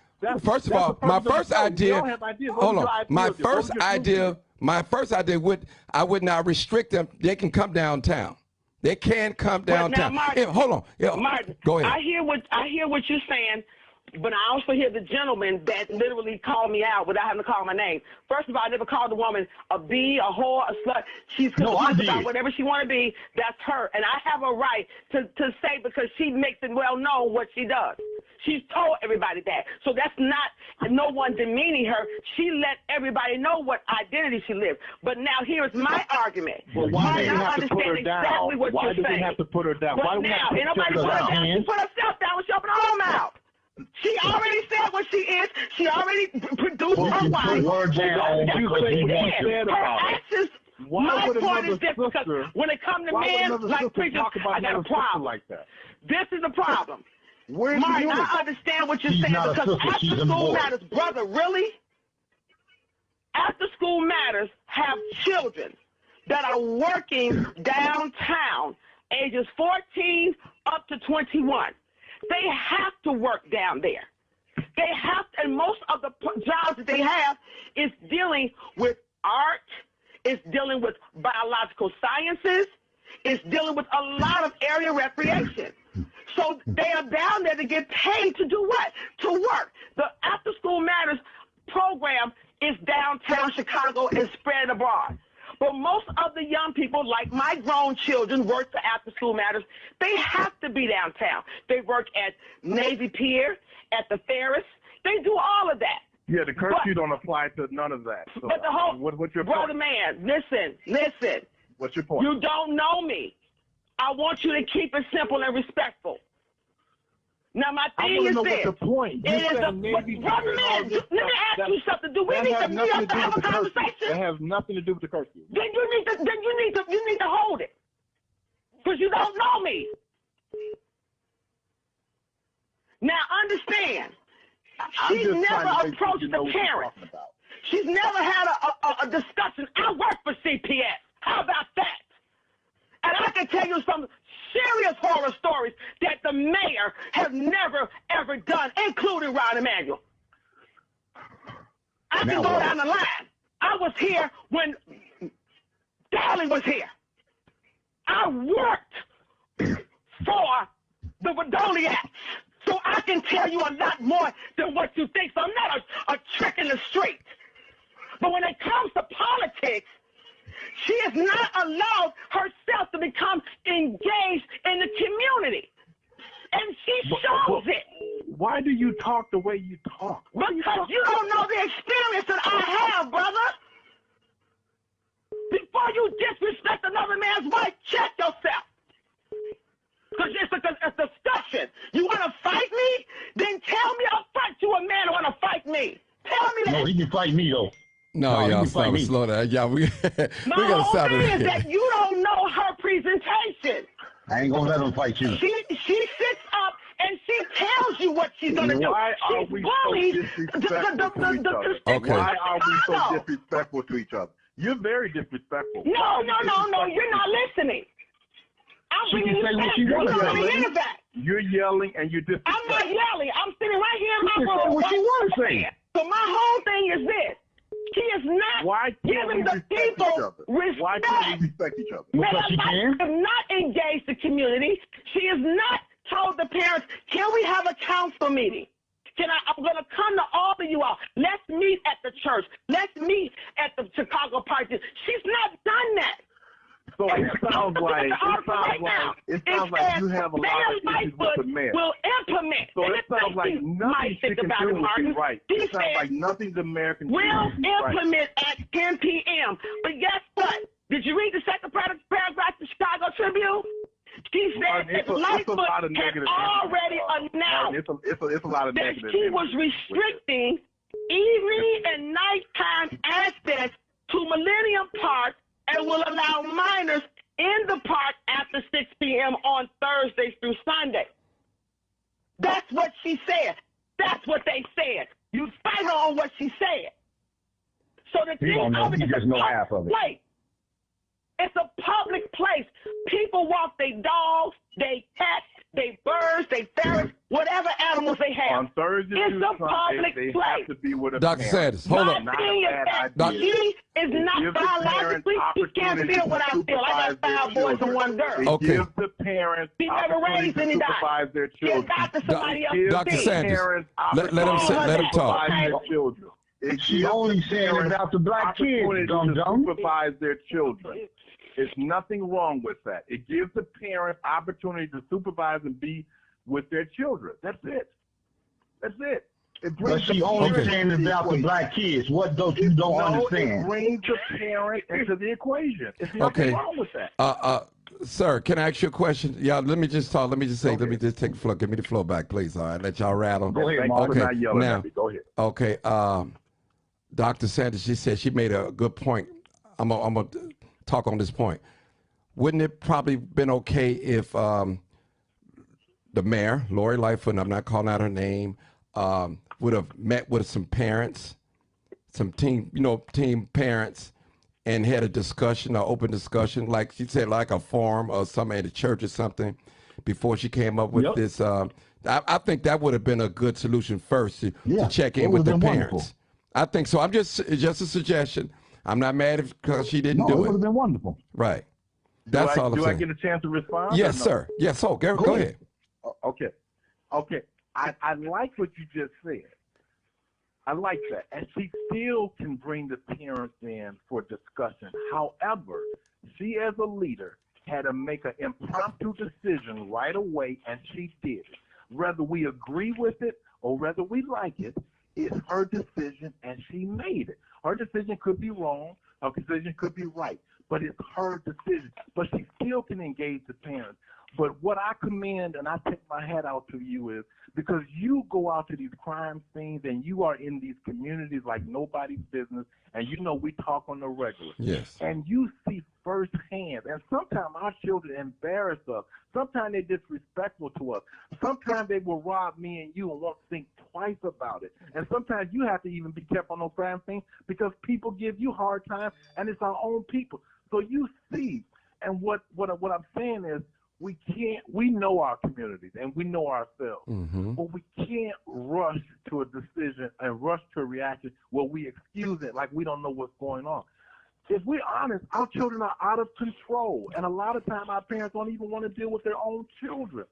First of all, my first idea. Hold on. My first idea would I would not restrict them. They can come downtown. They can come downtown. Now, Martin, hold on. Yeah, Martin, go ahead. I hear what you're saying, but I also hear the gentleman that literally called me out without having to call my name. First of all, I never called the woman a bee, a whore, a slut. She's confused about whatever she want to be. That's her, and I have a right to say because she makes it well known what she does. She's told everybody that. So that's not no one demeaning her. She let everybody know what identity she lives. But now here's my argument. Well, why do we have to put her down? Exactly what Why you're do we saying. have to put her down? But Why do we have to ain't nobody put her down. She put herself down when she opened her own mouth. She already said what she is. She already produced her wife. Her actions. My point is this, because when it comes to men like preachers, I got a problem. Like that? This is the problem. Where's Martin, I understand what you're saying because after school matters, brother, really? After school matters have children that are working downtown, ages 14 up to 21. They have to work down there. They have to, and most of the jobs that they have is dealing with art, it's dealing with biological sciences, it's dealing with a lot of area recreation. So they are down there to get paid to do what? To work. The After School Matters program is downtown Chicago and spread abroad. But most of the young people, like my grown children, work for After School Matters. They have to be downtown. They work at Navy Pier, at the Ferris. They do all of that. Yeah, the curfew don't apply to none of that. So but the whole, what's your brother point? Man, listen. What's your point? You don't know me. I want you to keep it simple and respectful. Now, my thing is know this. What's the point? It is a, brother man, let me ask you something. Do we need to meet up to have a conversation? That has nothing to do with the curfew. Then you need to hold it. Because you don't know me. Now understand. She's never approached the parent. She's never had a discussion. I work for CPS. How about that? And I can tell you some serious horror stories that the mayor has never, ever done, including Ron Emanuel. I can go down the line. I was here when Dally was here. I worked for the Wadoliaks. So I can tell you a lot more than what you think. So I'm not a trick in the street. But when it comes to politics, she has not allowed herself to become engaged in the community. And she shows it. Why do you talk the way you talk? Because you don't know the experience that I have, brother. Before you disrespect another man's wife, check yourself. Because it's a discussion. You want to fight me? Then tell me I'll fight you, a man who want to fight me. Tell me that. No, he can fight me, though. No, y'all stop and slow down. Yeah, we gotta stop thing it. is that you don't know her presentation. I ain't gonna let him fight you. She sits up and She tells you what she's gonna do. Why are She we bullies so disrespectful to each other? Okay. Why are we so disrespectful to each other? You're very disrespectful. No, you're not listening. I'm She bringing can say you what back. she You wants. don't want to hear that. You're yelling and you're I'm disrespectful. not yelling. I'm sitting right here in my She can say room. what she wants to say. So my whole thing is this. She is not Why can't we giving the respect each people other? respect. Why can't we respect each other? Because she can. Has not engaged the community. She has not told the parents, can we have a council meeting? I'm going to come to all of you all. Let's meet at the church. Let's meet at the Chicago Park. She's not done that. So it sounds like you have a lot of issues with the mayor. Will implement. So it sounds like nothing she can do will be right. It sounds like nothing the mayor can do Will will be right. implement at 10 p.m. But guess what? Did you read the second paragraph of the Chicago Tribune? She said that Lightfoot had already announced it's a lot of that negative she was images restricting evening and nighttime access to Millennium Park and will allow minors in the park after 6 p.m. on Thursdays through Sunday. That's what she said. That's what they said. You fight on what she said. So the thing of it is just know half of it. place. It's a public place. People walk their dogs, they cats, they birds, they ferrets, whatever animals they have. On Thursday It's through a public Sunday, they place. have to be with a Dr. parent. Sanders, hold My on. thing is that she is not Give the biologically, she parents can't feel what I feel. I got 5 boys and 1 girl. It Okay. gives the parents She never opportunity raised to any supervise their She children. got to somebody else. Give Dr. the Sanders, parents let him say- let him talk. supervise their children. It She gives only the saying parents about the black kids, opportunity dumb to dumb. supervise their children. There's nothing wrong with that. It gives the parents opportunity to supervise and be with their children. That's it. That's it. It But brings she the only parents saying into the about the equation. black kids. What don't you don't It understand? brings the parent into the equation. There's nothing Okay. wrong with that. Sir, can I ask you a question? Y'all, let me just talk. Let me just say, let me just take the floor. Give me the floor back, please. All right, let y'all rattle. Go ahead, Thank Mark. you for Okay, not yelling now- at me. Go ahead. Okay, Dr. Sanders, she said she made a good point. I'm gonna talk on this point. Wouldn't it probably been okay if the mayor, Lori Lightfoot, and I'm not calling out her name, would have met with some parents, some team parents, and had a discussion, an open discussion, like she said, like a forum or something at a church or something, before she came up with Yep. this. I think that would have been a good solution first to check it in with would the have been parents. wonderful. I think so. It's just a suggestion. I'm not mad because she didn't No, do it would it. have been wonderful. Right. That's all I'm Do I saying. get a chance to respond? Yes, or no? sir. Yes, so go ahead. Okay. I like what you just said. I like that. And she still can bring the parents in for discussion. However, she as a leader had to make an impromptu decision right away, and she did it. Whether we agree with it or whether we like it, it's her decision, and she made it. Her decision could be wrong. Her decision could be right. But it's her decision. But she still can engage the parents. But what I commend and I take my hat out to you is because you go out to these crime scenes and you are in these communities like nobody's business, and you know we talk on the regular. Yes. And you see firsthand, and sometimes our children embarrass us. Sometimes they're disrespectful to us. Sometimes they will rob me and you and won't think twice about it. And sometimes you have to even be careful on those crime scenes because people give you hard time, and it's our own people. So you see, and what I'm saying is, we know our communities and we know ourselves, but we can't rush to a decision and rush to a reaction where we excuse it like we don't know what's going on. If we're honest, our children are out of control, and a lot of time our parents don't even want to deal with their own children.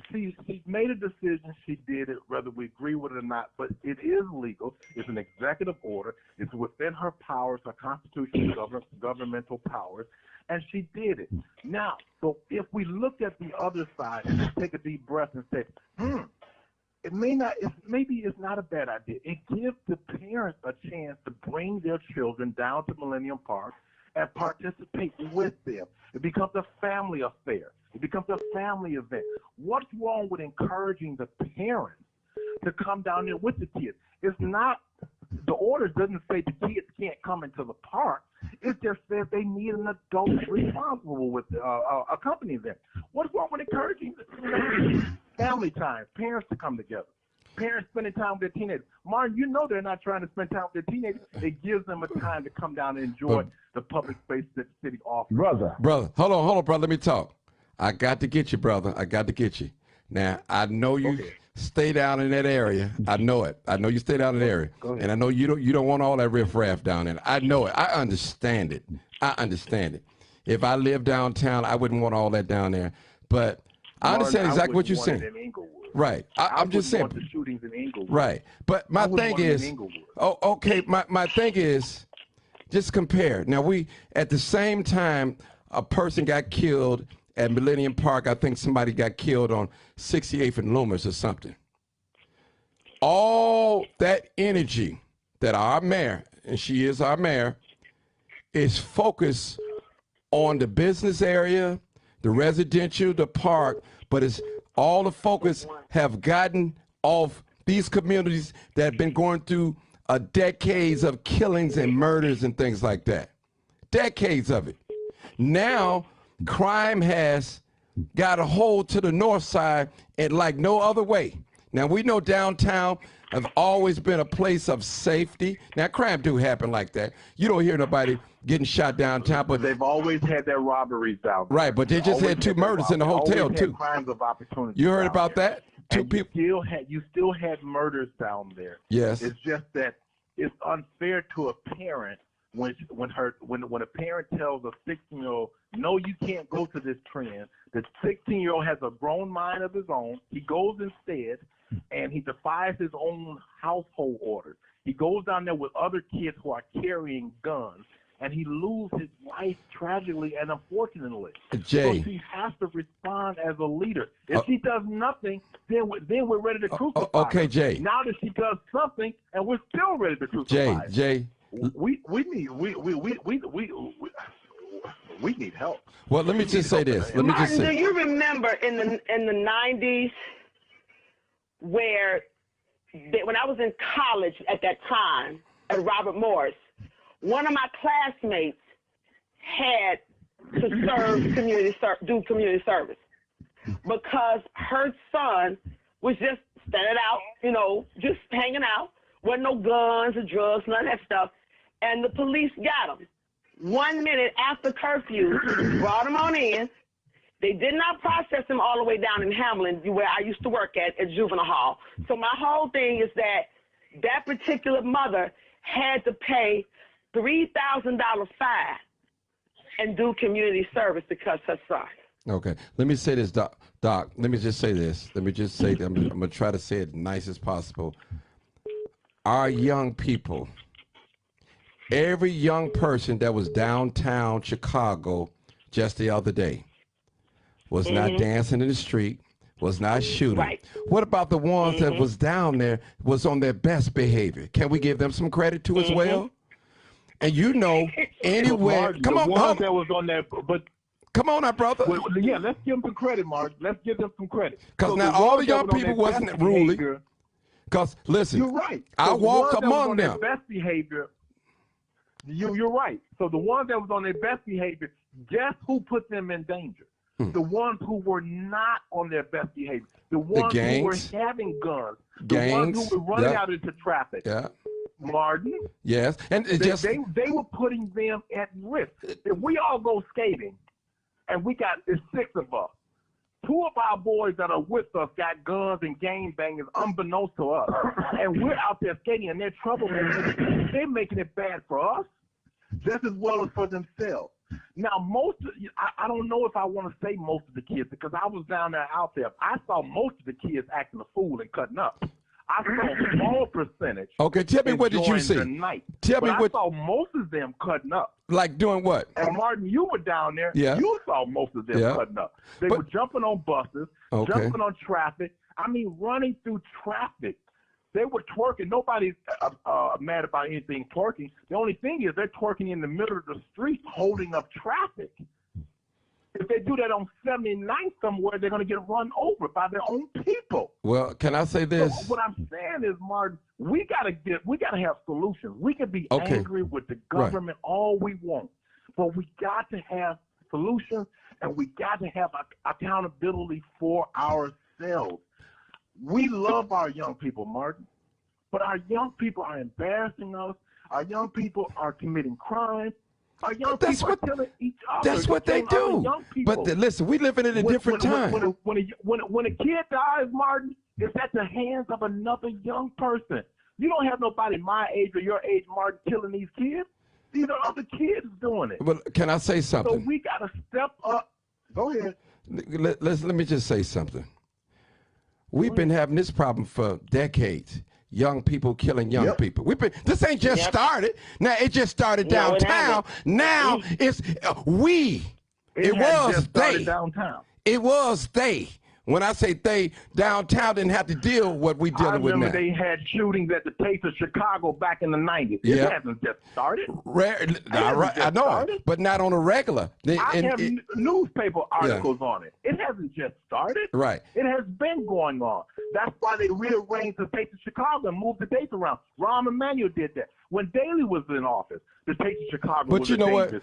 She made a decision. She did it, whether we agree with it or not, but it is legal. It's an executive order. It's within her powers, her constitutional governmental powers, and she did it. Now, so if we look at the other side and just take a deep breath and say, maybe it's not a bad idea. It gives the parents a chance to bring their children down to Millennium Park and participate with them. It becomes a family affair. It becomes a family event. What's wrong with encouraging the parents to come down there with the kids? It's not, the order doesn't say the kids can't come into the park. It just says they need an adult responsible with accompanying them. What's wrong with encouraging them? family time, parents to come together. Parents spending time with their teenagers. Martin, you know they're not trying to spend time with their teenagers. It gives them a time to come down and enjoy the public space that the city offers. Brother, hold on, brother. Let me talk. I got to get you, brother. I got to get you. Now, I know you stay down in that area. I know it. I know you stay down in that area. And I know you don't want all that riffraff down there. I know it. I understand it. I understand it. If I lived downtown, I wouldn't want all that down there. But I understand exactly what you're saying. Right. I'm just saying. The shootings in Inglewood. Right. But my thing is, okay, my thing is, just compare. Now, at the same time, a person got killed at Millennium Park. I think somebody got killed on 68th and Loomis or something. All that energy that our mayor, and she is our mayor, is focused on the business area, the residential, the park, but it's all the focus have gotten off these communities that have been going through decades of killings and murders and things like that. Decades of it. Now, crime has got a hold to the north side and like no other way. Now, we know downtown have always been a place of safety. Now, crime do happen like that. You don't hear nobody getting shot downtown, but they've always had their robberies down there. Right, but they just had 2 murders in the hotel too. Crimes of opportunity. You heard about that? 2 people. You still had murders down there. Yes. It's just that it's unfair to a parent when a parent tells a 16-year-old, no, you can't go to this trend. The 16-year-old has a grown mind of his own. He goes instead, and he defies his own household orders. He goes down there with other kids who are carrying guns, and he loses his life tragically and unfortunately. Jay. So she has to respond as a leader. If she does nothing, then we're ready to crucify okay, her. Jay. Now that she does something, and we're still ready to crucify her. Jay. We need help. Well, let me just say this. Let me just say. Do you remember in the 90s when I was in college at that time at Robert Morris, one of my classmates had to do community service because her son was just standing out, just hanging out, wasn't no guns or drugs, none of that stuff, and the police got him. 1 minute after curfew, brought him on in. They did not process him all the way down in Hamlin, where I used to work at juvenile hall. So my whole thing is that particular mother had to pay $3,000 fine and do community service because her son. Okay. Let me say this, Doc. Let me just say this. I'm going to try to say it nice as possible. Our young people, every young person that was downtown Chicago just the other day was not dancing in the street, was not shooting. Right. What about the ones that was down there, was on their best behavior? Can we give them some credit too as well? And anywhere. Come on, that was on there, but come on now, brother. Well, yeah, let's give them some credit, Mark. Let's give them some credit. Because now all the young people wasn't ruling. Because listen, you're right. I walked among them. Best behavior. You're right. So the ones that was on their best behavior, guess who put them in danger? The ones who were not on their best behavior. The ones who were having guns. The ones who were running out into traffic. Yeah. Martin. Yes. And they were putting them at risk. If we all go skating and there's 6 of us, 2 of our boys that are with us got guns and game bangers unbeknownst to us. And we're out there skating and they're troublemakers. They're making it bad for us just as well as for themselves. Now, I don't know if I want to say most of the kids because I was down there out there. I saw most of the kids acting a fool and cutting up. I saw a small percentage. Okay, tell me what did you see? I saw most of them cutting up. Like doing what? And Martin, you were down there. Yeah. You saw most of them cutting up. They were jumping on buses, jumping on traffic. I mean, running through traffic. They were twerking. Nobody's mad about anything twerking. The only thing is they're twerking in the middle of the street, holding up traffic. If they do that on 79th somewhere, they're going to get run over by their own people. Well, can I say this? So what I'm saying is, Martin, we got to have solutions. We can be angry with the government all we want, but we got to have solutions and we got to have accountability for ourselves. We love our young people, Martin, but our young people are embarrassing us. Our young people are committing crimes. Our young people are killing each other. That's what they do. Young people. But listen, we living in a different time. When a kid dies, Martin, it's at the hands of another young person. You don't have nobody my age or your age, Martin, killing these kids. These are other kids doing it. Well, can I say something? So we got to step up. Go ahead. Let me just say something. We've been having this problem for decades. Young people killing young people. This ain't just started. Now it just started downtown. Now it's we. It was they. Downtown. It was they. When I say they, downtown didn't have to deal with what we dealing with now. I remember they had shootings at the Taste of Chicago back in the 90s. It hasn't just started. I know, but not on a regular. I have newspaper articles on it. It hasn't just started. Right. It has been going on. That's why they rearranged the Taste of Chicago and moved the dates around. Rahm Emanuel did that. When Daley was in office, the Taste of Chicago was But you know what?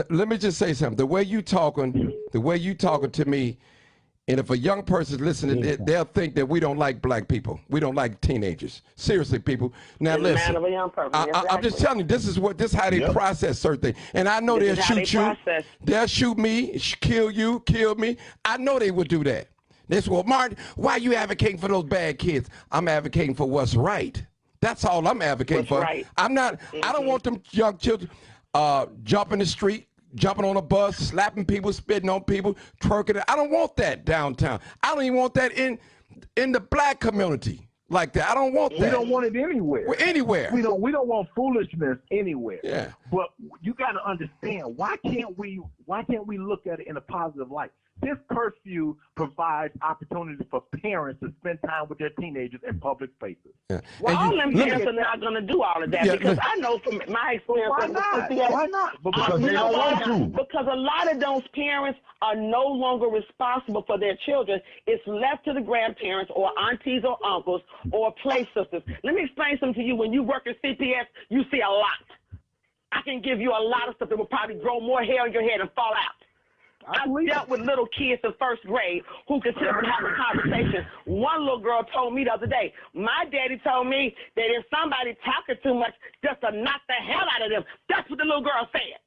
Let me just say something. The way you talking to me, and if a young person's listening, they'll think that we don't like black people. We don't like teenagers. Seriously, people. Now listen, I'm just telling you, this is how they process certain things. And I know they'll shoot you. They'll shoot me, kill you, kill me. I know they would do that. They say, well, Martin, why are you advocating for those bad kids? I'm advocating for what's right. That's all I'm advocating for. Right. I'm not. I don't want them young children jumping the street, jumping on a bus, slapping people, spitting on people, twerking. I don't want that downtown. I don't even want that in the black community like that. I don't want that. We don't want it anywhere. Anywhere. We don't want foolishness anywhere. Yeah. But you got to understand, why can't we look at it in a positive light? This curfew provides opportunity for parents to spend time with their teenagers in public spaces. Yeah. Well, all them parents are not going to do all of that because I know from my experience. Why not? Because they don't want to. Because a lot of those parents are no longer responsible for their children. It's left to the grandparents or aunties or uncles or play sisters. Let me explain something to you. When you work at CPS, you see a lot. I can give you a lot of stuff that will probably grow more hair on your head and fall out. I've dealt with little kids in first grade who can sit up and have a conversation. One little girl told me the other day, my daddy told me that if somebody talking too much, just to knock the hell out of them. That's what the little girl said.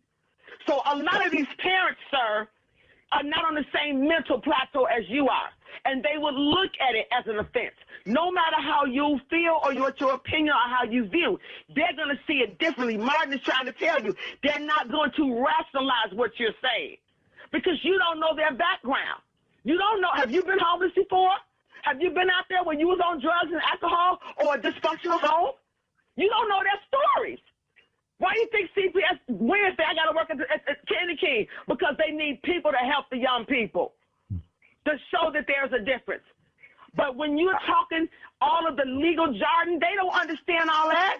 So a lot of these parents, sir, are not on the same mental plateau as you are. And they would look at it as an offense. No matter how you feel or what your opinion or how you view, they're going to see it differently. Martin is trying to tell you, they're not going to rationalize what you're saying. Because you don't know their background. You don't know. Have you been homeless before? Have you been out there when you was on drugs and alcohol or a dysfunctional home? You don't know their stories. Why do you think CPS Wednesday I got to work at Candy King? Because they need people to help the young people to show that there's a difference. But when you're talking all of the legal jargon, they don't understand all that.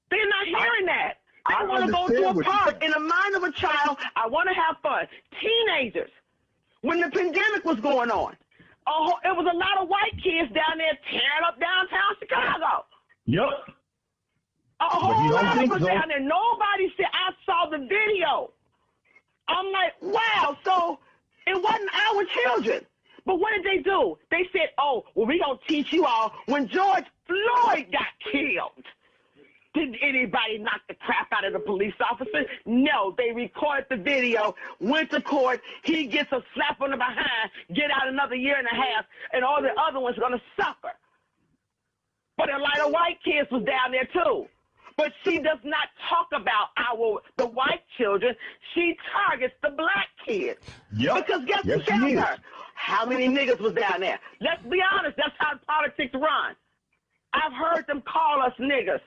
They're not hearing that. I want to go to a park in the mind of a child. I want to have fun. Teenagers, when the pandemic was going on, it was a lot of white kids down there tearing up downtown Chicago. Yep. A whole lot of them down there. Nobody said, I saw the video. I'm like, wow, so it wasn't our children. But what did they do? They said, oh, well, we're going to teach you all. When George Floyd got killed, did anybody knock the crap out of the police officer? No, they recorded the video, went to court. He gets a slap on the behind, get out another year and a half, and all the other ones are going to suffer. But a lot of white kids was down there too. But she does not talk about the white children. She targets the black kids. Yep. Because guess who tells her? How many niggas was down there? Let's be honest. That's how politics run. I've heard them call us niggas.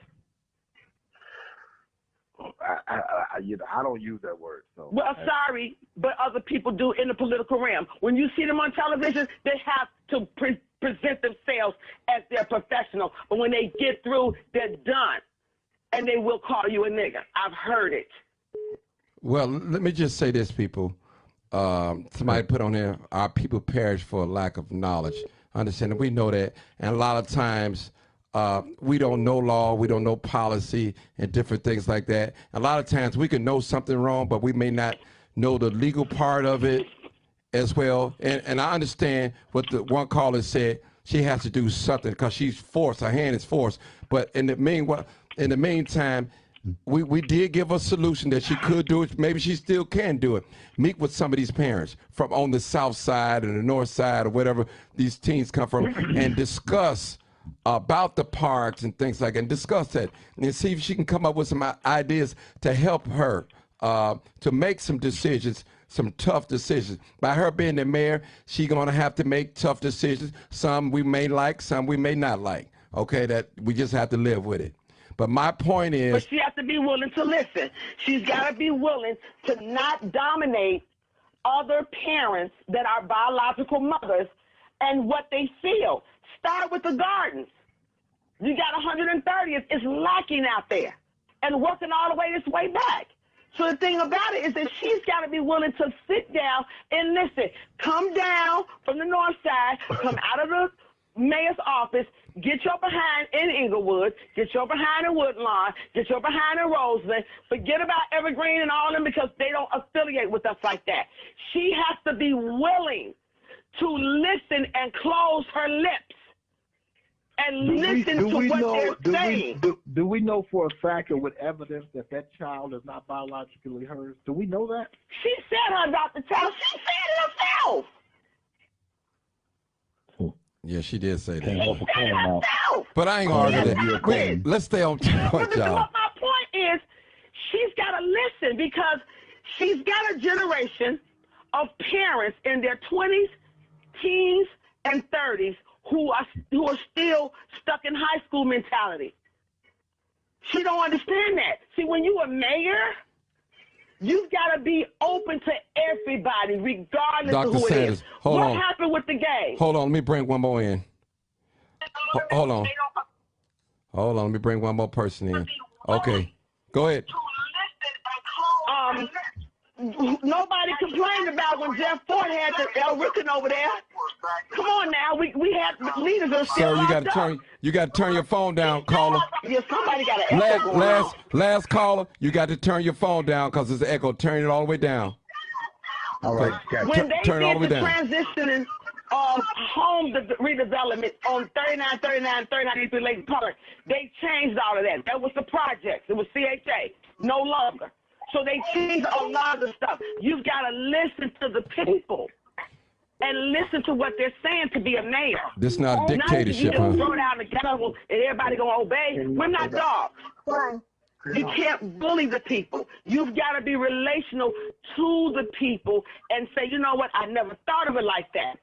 I don't use that word. So. Well, sorry, but other people do in the political realm. When you see them on television, they have to present themselves as they're professional. But when they get through, they're done. And they will call you a nigga. I've heard it. Well, let me just say this, people. Somebody put on there, our people perish for lack of knowledge. Understand? We know that. And a lot of times, we don't know law, we don't know policy and different things like that. A lot of times we can know something wrong, but we may not know the legal part of it as well. And I understand what the one caller said. she has to do something because she's forced. Her hand is forced. But in the meantime, we did give a solution that she could do it. Maybe she still can do it. Meet with some of these parents from on the south side and the north side or whatever these teens come from and discuss about the parks and things like that, and discuss that and see if she can come up with some ideas to help her to make some decisions, some tough decisions. By her being the mayor, she's going to have to make tough decisions. Some we may like, some we may not like. Okay, that we just have to live with it. But my point is... But she has to be willing to listen. She's got to be willing to not dominate other parents that are biological mothers and what they feel. Start with the gardens. You got 130. It's lacking out there and working all the way this way back. So the thing about it is that she's got to be willing to sit down and listen. Come down from the north side, come out of the mayor's office, get your behind in Inglewood, get your behind in Woodlawn, get your behind in Roseland. Forget about Evergreen and all of them because they don't affiliate with us like that. She has to be willing to listen and close her lips and listen to what they're saying. Do we know for a fact or with evidence that that child is not biologically hers? Do we know that? She said her Dr. Child. She said it herself. Yeah, she did say that. Herself. But I ain't gonna argue that. Wait, let's stay on point, y'all. My point is, she's got to listen because she's got a generation of parents in their 20s, teens, and 30s who are still stuck in high school mentality. She don't understand that. See, when you a mayor, you've got to be open to everybody, regardless Dr. of who Sanders, it is. hold what on. happened with the gay? Hold on, let me bring one more in. Hold on. Hold on, let me bring one more person in. Okay, go ahead. Nobody complained about when Jeff Ford had the El Rican over there. Come on now, we had leaders that are still Sir, you got to turn your phone down, caller. Yeah, somebody got an echo going on. Last caller, you got to turn your phone down because there's an echo. Turn it all the way down. All right, when they turn it all the way did the down. transitioning of home redevelopment on 39 East Lake Park, they changed all of that. That was the projects. It was CHA, no longer. So they changed a lot of the stuff. You've got to listen to the people and listen to what they're saying to be a mayor. This is not a dictatorship, huh? huh? Throw down the gavel and everybody gonna obey. We're not dogs. You can't bully the people. You've got to be relational to the people and say, you know what? I never thought of it like that.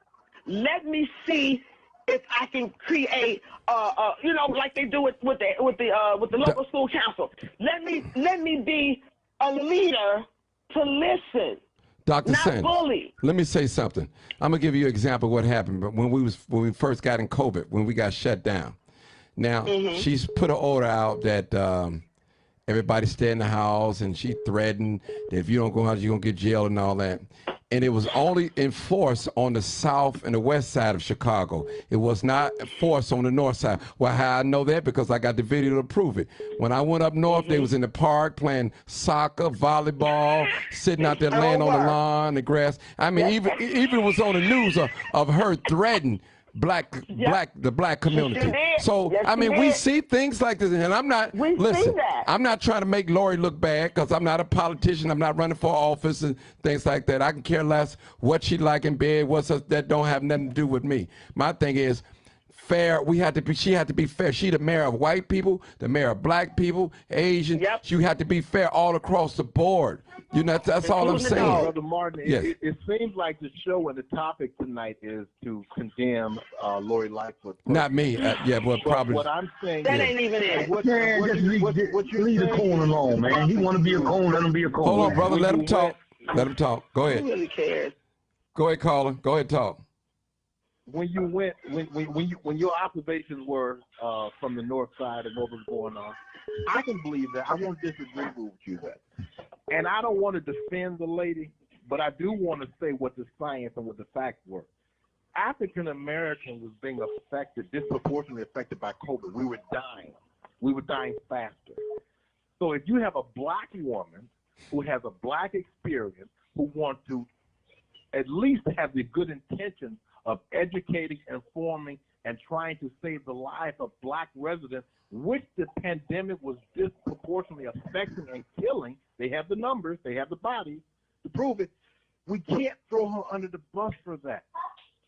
Let me see if I can create, like they do it with the local school council. Let me be a leader to listen. Dr. Sanders, bully. Let me say something. I'm gonna give you an example of what happened. But when we first got in COVID, when we got shut down, now she's put an order out that everybody stay in the house, and she threatened that if you don't go out, you're gonna get jailed and all that. And it was only enforced on the south and the west side of Chicago. It was not enforced on the north side. Well, how I know that? Because I got the video to prove it. When I went up north, they was in the park playing soccer, volleyball, sitting out there laying on the lawn, the grass. I mean, even it was on the news of her threatening the black community. So I mean, we see things like this, and I'm not I'm not trying to make Lori look bad because I'm not a politician. I'm not running for office and things like that. I can care less what she like in bed. That don't have nothing to do with me. My thing is fair. She had to be fair. She the mayor of white people, the mayor of black people, Asian. Yep. She had to be fair all across the board. You know, that's all I'm saying. Brother Martin, Yes. it seems like the show and the topic tonight is to condemn Lori Lightfoot. Not me. Probably. What I'm saying that is, ain't even it. what you're Leave the saying coon alone, man. He want to be a coon, let him be a coon. Hold on, brother. Let him talk. Let him talk. Go Who ahead. really cares? Go ahead, caller. Go ahead, talk. when your observations were from the north side and what was going on, I can believe that. I won't disagree with you that. And I don't want to defend the lady, but I do want to say what the science and what the facts were. African Americans was being disproportionately affected by COVID. We were dying. We were dying faster. So if you have a black woman who has a black experience, who wants to at least have the good intention of educating, informing, and trying to save the life of black residents, which the pandemic was disproportionately affecting and killing. They have the numbers, they have the bodies to prove it. We can't throw her under the bus for that.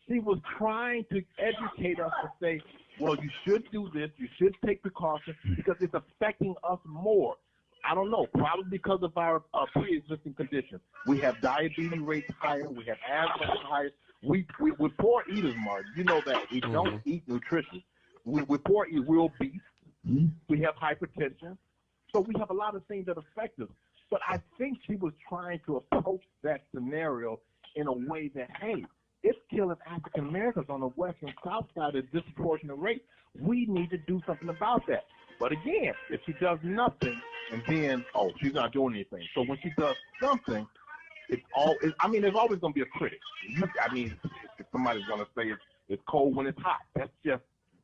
She was trying to educate us to say, well, you should do this, you should take precautions because it's affecting us more. I don't know, probably because of our pre-existing conditions. We have diabetes rates higher, we have asthma higher. We're poor eaters, Martin. You know that. We don't eat nutrition. We're poor eaters. We're obese. We have hypertension. So we have a lot of things that affect us. But I think she was trying to approach that scenario in a way that, hey, it's killing African Americans on the west and south side at a disproportionate rate. We need to do something about that. But again, if she does nothing and then, oh, she's not doing anything. So when she does something, there's always going to be a critic. If somebody's going to say it's cold when it's hot, that's just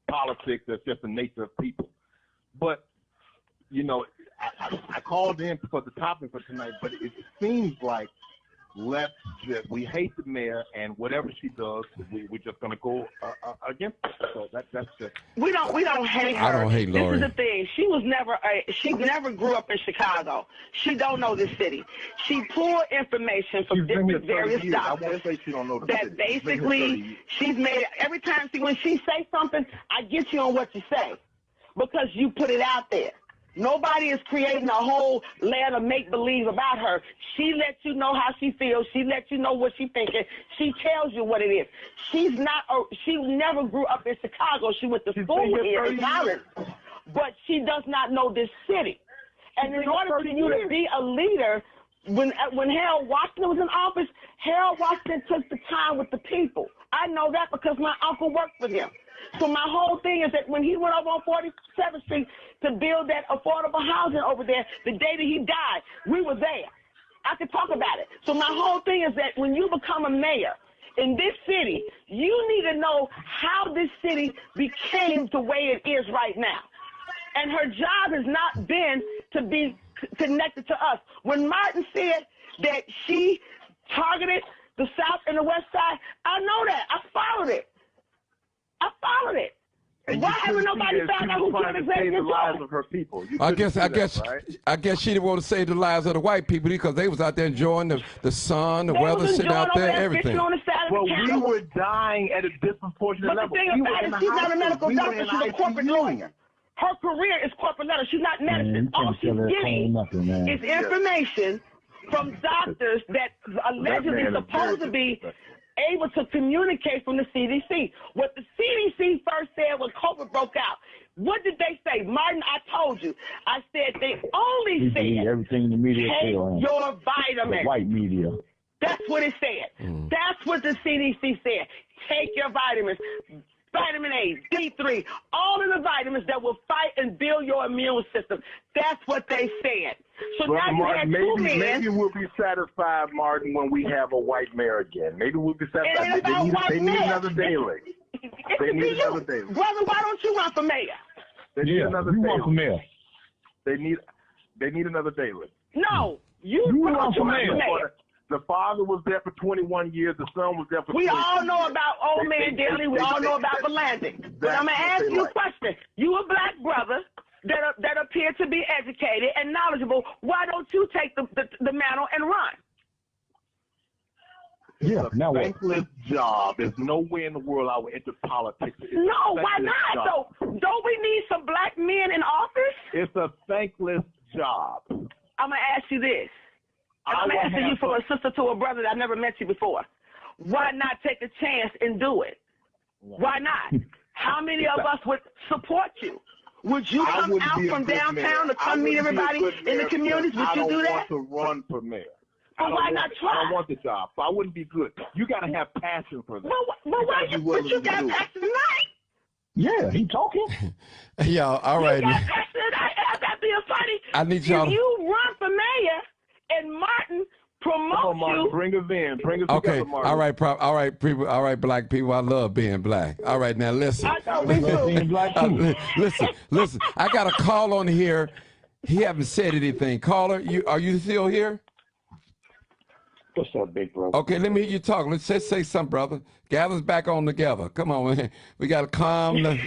politics. That's just the nature of people. But, I called in for the topic for tonight, but it seems like we hate the mayor, and whatever she does, we're just going to go against her. So that's just. We don't hate her. I don't hate Lori. This is the thing. She never grew up in Chicago. She don't know the city. She pulled information from different various doctors. I won't say she don't know the that city. basically she's made it every time. See, when she say something, I get you on what you say because you put it out there. Nobody is creating a whole land of make-believe about her. She lets you know how she feels. She lets you know what she's thinking. She tells you what it is. She never grew up in Chicago. She went to school here in college, but she does not know this city. And in order for you to be a leader, when Harold Washington was in office, Harold Washington took the time with the people. I know that because my uncle worked for him. So my whole thing is that when he went over on 47th Street to build that affordable housing over there, the day that he died, we were there. I could talk about it. So my whole thing is that when you become a mayor in this city, you need to know how this city became the way it is right now. And her job has not been to be connected to us. When Martin said that she targeted the South and the West Side, I know that. I followed it. And why haven't nobody found out who killed Xavier the lives of her people? I guess she didn't want to save the lives of the white people because they was out there enjoying the sun, the weather, sitting out there, everything. Well, we were dying at a disproportionate level. But the thing about it, she's not a medical doctor. She's a corporate lawyer. Her career is corporate letter. She's not medicine. All she's getting is information from doctors that allegedly supposed to be able to communicate from the CDC. What the CDC first said when COVID broke out, what did they say? Martin, I told you. I said they only said everything in the media take your vitamins. The white media. That's what it said. That's what the CDC said. Take your vitamins. Vitamin A, D3, all of the vitamins that will fight and build your immune system. That's what they said. So well, now Martin, you had maybe we'll be satisfied, Martin, when we have a white mayor again. Maybe we'll be satisfied. They need another daily. They need another daily. Brother, why don't you run for mayor? They need another daily. Want for mayor. They need another daily. No, you run for mayor. The father was there for 21 years. The son was there for 20 years. We all know years. about Old Man Daly. We all know about Valandi. But I'm going to ask you a question. You a black brother that appear to be educated and knowledgeable. Why don't you take the mantle and run? It's a thankless job. There's no way in the world I would enter politics. No, why not? So don't we need some black men in office? It's a thankless job. I'm going to ask you this. I'm asking you from a sister to a brother that I've never met you before. Why not take a chance and do it? Why not? How many of us would support you? Would you come out from downtown to come meet everybody in the communities? Would you do that? I don't want to run for mayor. But why not try? I don't want the job, so I wouldn't be good. You got to have passion for that. But you got passion tonight. Yeah, he talking. Y'all, all right. You got passion tonight. That's being funny. I need y'all. If you run for mayor, and Martin promotes Martin, you. Bring us in. Bring us okay. together, Martin. All right, people. All right, black people. I love being black. All right, now listen. I know me too. Listen. I got a call on here. He haven't said anything. Caller, are you still here? What's up, big bro? Okay, let me hear you talk. Let's just say something, brother. Gather us back on together. Come on, man. We gotta calm the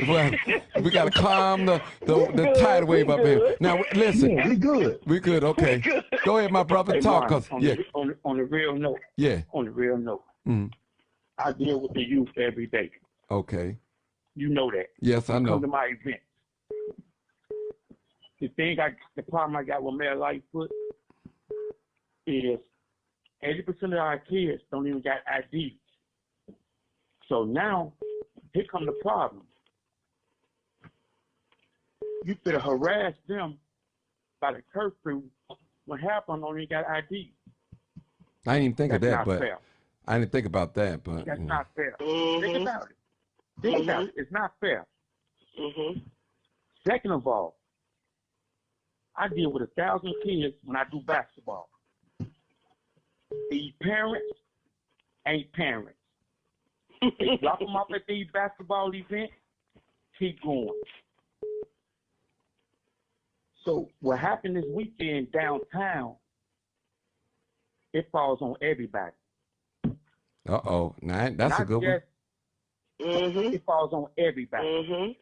tidal wave up here. Now listen. Yeah, we good. We good, okay. Go ahead, my brother. Hey, Talk, Martin, cause yeah. on the real note. Yeah. On the real note. Mm. I deal with the youth every day. Okay. You know that. Yes, I know. Come to my event. The problem I got with Mayor Lightfoot is 80% of our kids don't even got IDs. So now, here come the problem. You could harass them by the curfew when half of them don't even got IDs. I didn't even think of that, but fair. I didn't think about that, but That's not fair. Think about it. Think about it. It's not fair. Second of all, I deal with 1,000 kids when I do basketball. These parents ain't parents. They drop them off at these basketball events, keep going. So what happened this weekend downtown, it falls on everybody. Uh-oh. Nah, that's Not a good one. It falls on everybody.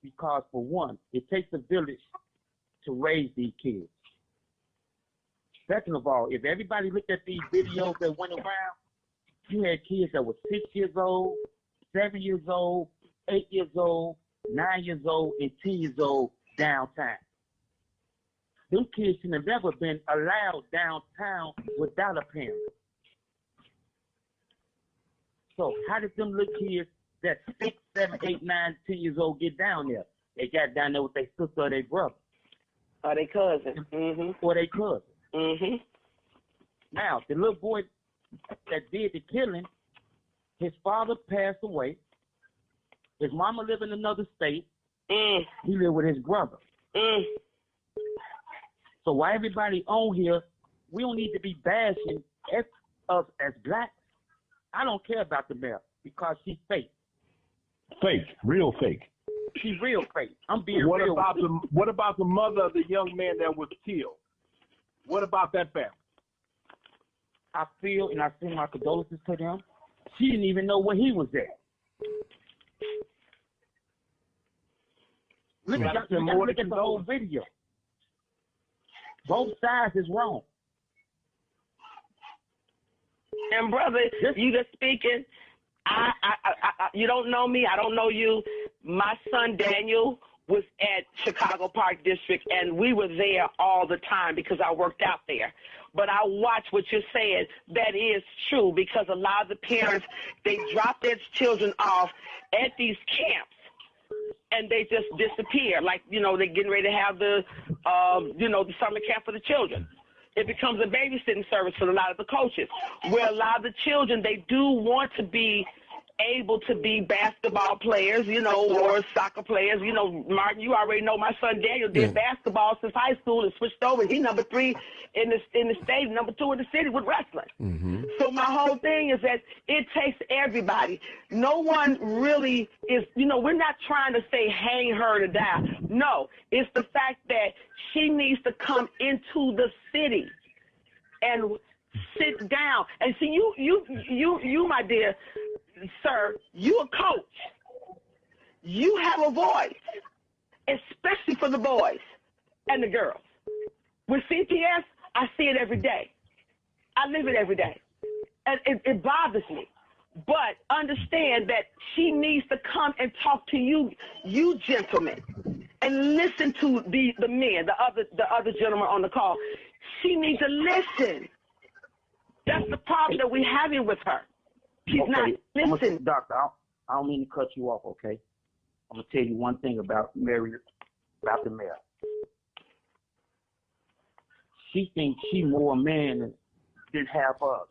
Because for one, it takes a village to raise these kids. Second of all, if everybody looked at these videos that went around, you had kids that were 6 years old, 7 years old, 8 years old, 9 years old, and 10 years old downtown. Them kids should have never been allowed downtown without a parent. So how did them little kids that 6, 7, 8, 9, 10 years old get down there? They got down there with their sister or their brother. Or their cousin. Or their cousin. Now, the little boy that did the killing, his father passed away. His mama lived in another state. He lived with his brother. So why everybody on here, we don't need to be bashing us as blacks. I don't care about the mayor because she's fake. Fake, real fake. She's real fake. I'm being What real. What about the mother of the young man that was killed? What about that family? I feel, and I send my condolences to them. She didn't even know where he was at. Look at the whole video. Both sides is wrong. And brother, you just speaking. I you don't know me. I don't know you. My son Daniel was at Chicago Park District, and we were there all the time because I worked out there. But I watch what you're saying. That is true because a lot of the parents, they drop their children off at these camps, and they just disappear. Like, you know, they're getting ready to have the, the summer camp for the children. It becomes a babysitting service for a lot of the coaches, where a lot of the children, they do want to be able to be basketball players, or soccer players. Martin, you already know my son Daniel did basketball since high school and switched over. He's number 3 in the state, number 2 in the city with wrestling. So my whole thing is that it takes everybody. No one really is, we're not trying to say hang her to die. No, it's the fact that she needs to come into the city and sit down. And see, you, my dear sir, you a coach. You have a voice, especially for the boys and the girls. With CPS, I see it every day. I live it every day. And it bothers me. But understand that she needs to come and talk to you gentlemen, and listen to the men, the other gentleman on the call. She needs to listen. That's the problem that we're having with her. She's not listening. Doctor, I don't mean to cut you off, okay? I'm going to tell you one thing about the mayor. She thinks she more man than half us.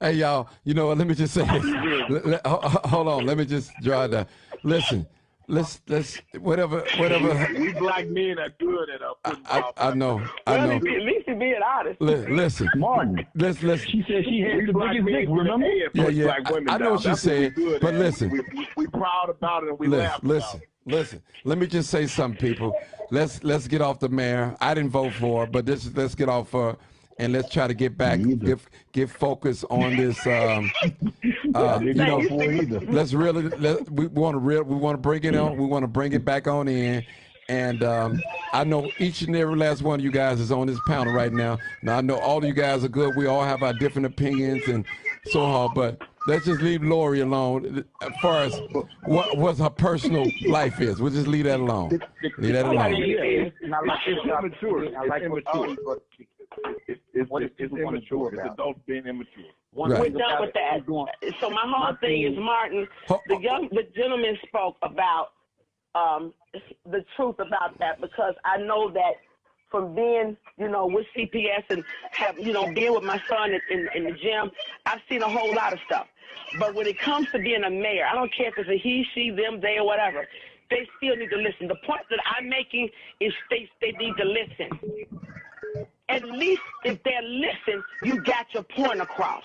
Hey, y'all, let me just say this. Hold on. Let me just draw that. Listen, let's whatever. We black men are good at I know. At least you're being honest. Listen, Martin. Listen. She said she had the biggest dick, remember? Yeah. I know what she said, but listen. We proud about it and we laugh about it. Listen. Let me just say something, people. Let's get off the mayor. I didn't vote for her, but let's get off her. and let's try to get back, get focused on this. Let's really we want to bring it on. We want to bring it back on in. And I know each and every last one of you guys is on this panel right now. Now I know all of you guys are good. We all have our different opinions and so on, but let's just leave Lori alone as far as what her personal life is. We'll just leave that alone. Leave that alone. It's immature. It's immature. It's adults being immature. Right. We're done with that. So my whole thing is, Martin, the gentleman spoke about the truth about that, because I know that from being, with CPS and being with my son in the gym, I've seen a whole lot of stuff. But when it comes to being a mayor, I don't care if it's a he, she, them, they, or whatever. They still need to listen. The point that I'm making is they need to listen. At least if they listen, you got your point across.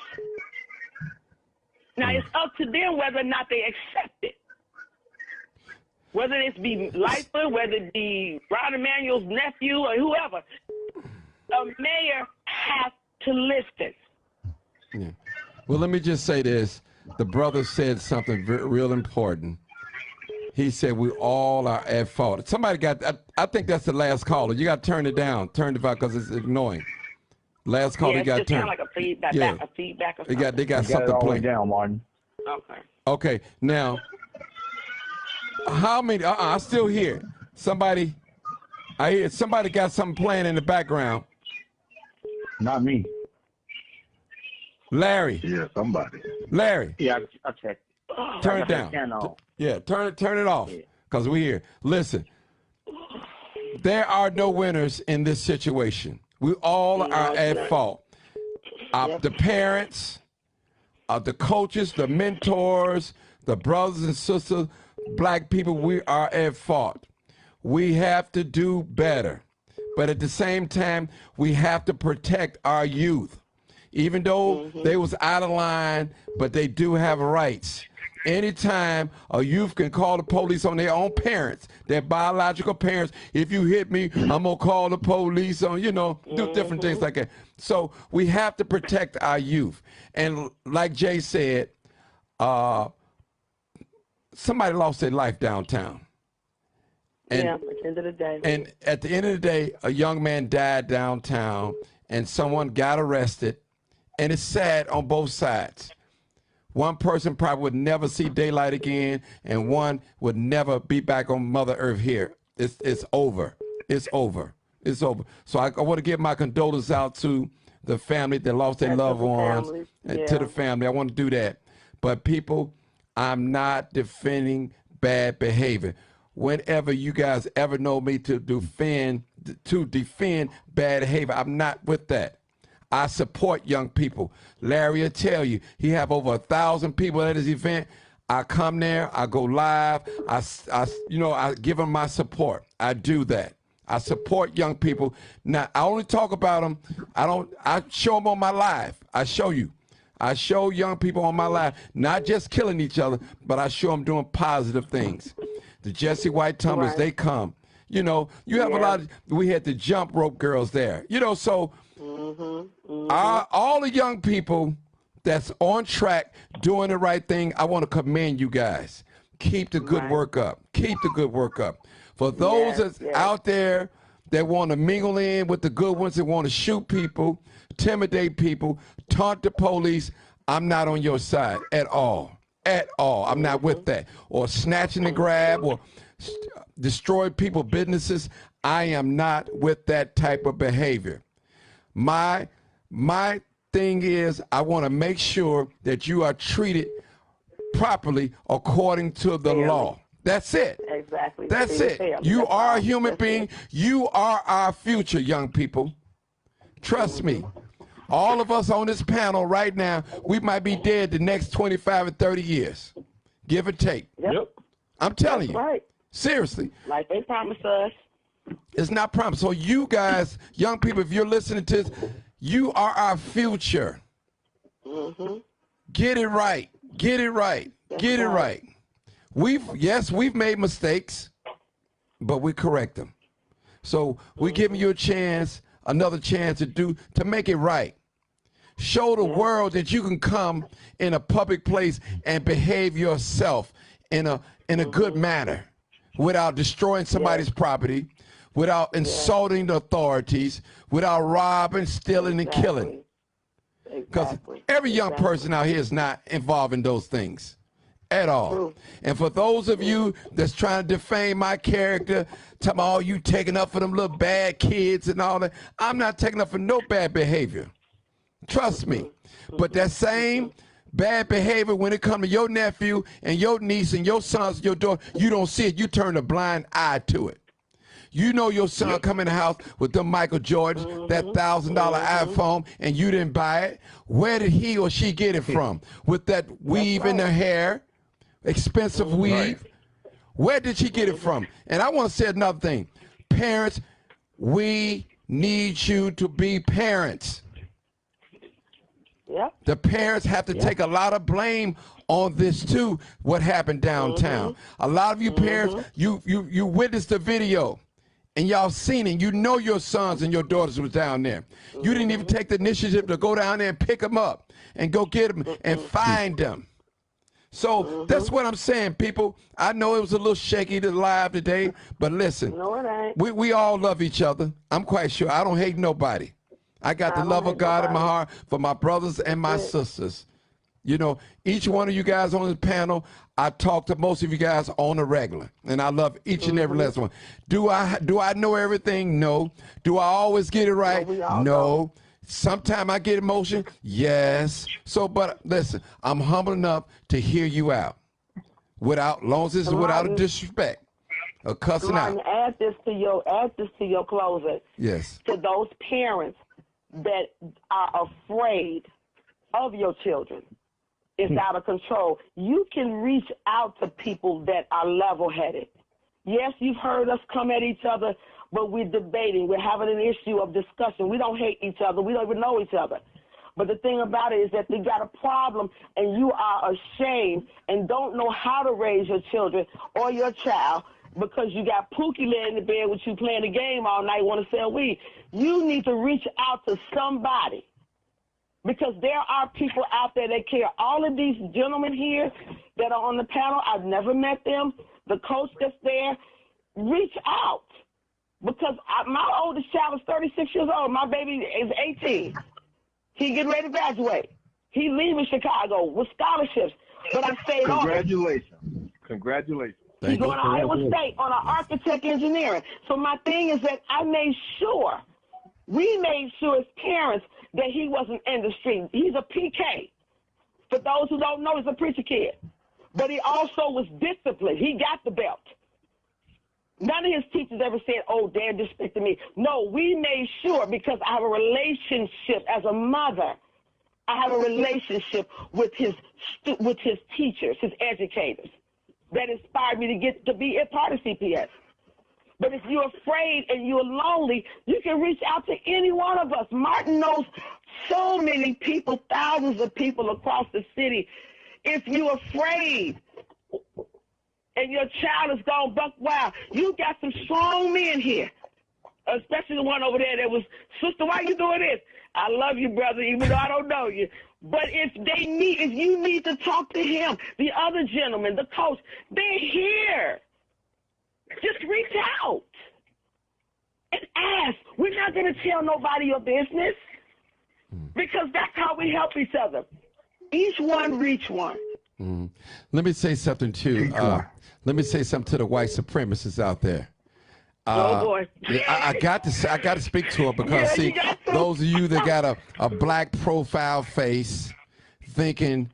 Now it's up to them whether or not they accept it. Whether it be Lightfoot, whether it be Ron Emanuel's nephew or whoever, a mayor has to listen. Yeah. Well, let me just say this. The brother said something real important. He said we all are at fault. Somebody I think that's the last caller. You got to turn it down. Turn it back because it's annoying. Last caller, you got to turn. It's kind of like a feedback, a feedback or something. They got something all the way playing. down, Martin. Okay. Okay, now, how many? I still hear somebody. I hear somebody got something playing in the background. Not me. Larry. Yeah, somebody. Larry. Yeah, I checked. Turn it down. Yeah, turn it off. Because we here. Listen, there are no winners in this situation. We all are at fault. The parents, the coaches, the mentors, the brothers and sisters, black people, we are at fault. We have to do better. But at the same time, we have to protect our youth. Even though they was out of line, but they do have rights. Anytime a youth can call the police on their own parents, their biological parents, if you hit me, I'm going to call the police on, do different things like that. So we have to protect our youth. And like Jay said, somebody lost their life downtown. And, at the end of the day. And at the end of the day, a young man died downtown and someone got arrested. And it's sad on both sides. One person probably would never see daylight again, and one would never be back on Mother Earth here. It's over. It's over. It's over. So I want to give my condolences out to the family that lost their loved ones, and to the family. I want to do that. But people, I'm not defending bad behavior. Whenever you guys ever know me to defend bad behavior, I'm not with that. I support young people. Larry will tell you, he have over 1,000 people at his event. I come there, I go live, I give them my support. I do that. I support young people. Now, I only talk about them. I show them on my live. I show you. I show young people on my live, not just killing each other, but I show them doing positive things. The Jesse White tumblers, they come. You have a lot of, we had the jump rope girls there. So all the young people that's on track doing the right thing, I want to commend you guys. Keep the good work up. Keep the good work up. For those that's out there that want to mingle in with the good ones that want to shoot people, intimidate people, taunt the police, I'm not on your side at all. At all. I'm not with that. Or snatching and grab or destroy people's businesses. I am not with that type of behavior. My thing is, I want to make sure that you are treated properly according to the law. That's it. Exactly. That's it. You are a human being. You are our future, young people. Trust me. All of us on this panel right now, we might be dead the next 25 or 30 years, give or take. Yep. I'm telling you. Right. Seriously. Like they promised us. It's not promised. So you guys, young people, if you're listening to this, you are our future. Get it right. Get it right. Get it right. We've made mistakes, but we correct them. So we're giving you a chance another chance to make it right. Show the world that you can come in a public place and behave yourself in a good manner without destroying somebody's property, without insulting the authorities, without robbing, stealing, and killing. Because every young person out here is not involved in those things at all. True. And for those of you that's trying to defame my character, tell me, oh, you taking up for them little bad kids and all that, I'm not taking up for no bad behavior. Trust me. But that same bad behavior, when it comes to your nephew and your niece and your sons and your daughter, you don't see it. You turn a blind eye to it. You know your son come in the house with them Michael Jordans, that $1,000 iPhone, and you didn't buy it. Where did he or she get it from? With that weave in their hair, expensive weave. Where did she get it from? And I want to say another thing. Parents, we need you to be parents. Yep. The parents have to take a lot of blame on this too, what happened downtown. A lot of you parents, you witnessed the video and y'all seen it. You know your sons and your daughters was down there. You didn't even take the initiative to go down there and pick them up and go get them and find them. So that's what I'm saying, people. I know it was a little shaky to live today, but listen, No, it ain't. we all love each other. I'm quite sure. I don't hate nobody. I got the love of God in my heart for my brothers and my sisters. You know, each one of you guys on this panel, I talk to most of you guys on a regular, and I love each and every last one. Do I know everything? No. Do I always get it right? No. Sometimes I get emotion? Yes. So, but listen, I'm humble enough to hear you out, long as it's without a disrespect or cussing out. Add this to your closing. Yes. To those parents that are afraid of your children. It's out of control. You can reach out to people that are level-headed. Yes, you've heard us come at each other, but we're debating. We're having an issue of discussion. We don't hate each other. We don't even know each other. But the thing about it is that you got a problem and you are ashamed and don't know how to raise your children or your child because you got Pookie laying in the bed with you playing the game all night, want to sell weed. You need to reach out to somebody because there are people out there that care. All of these gentlemen here that are on the panel, I've never met them. The coach that's there, reach out because my oldest child is 36 years old. My baby is 18. He getting ready to graduate. He leaving Chicago with scholarships, but I stayed on. Congratulations. He's going to Iowa State on an architect engineering. So my thing is that we made sure as parents that he wasn't in the street. He's a PK. For those who don't know, he's a preacher kid. But he also was disciplined. He got the belt. None of his teachers ever said, oh, they're disrespecting me. No, we made sure because I have a relationship as a mother. I have a relationship with his teachers, his educators, that inspired me to be a part of CPS. But if you're afraid and you're lonely, you can reach out to any one of us. Martin knows so many people, thousands of people across the city. If you're afraid and your child is gone buck wild, you got some strong men here, especially the one over there that was, sister, why you doing this? I love you, brother, even though I don't know you. But if you need to talk to him, the other gentleman, the coach, they're here. Just reach out and ask. We're not going to tell nobody your business because that's how we help each other. Each one reach one. Let me say something too. Let me say something to the white supremacists out there. Oh boy! I got to speak to them because those of you that got a black profile face, thinking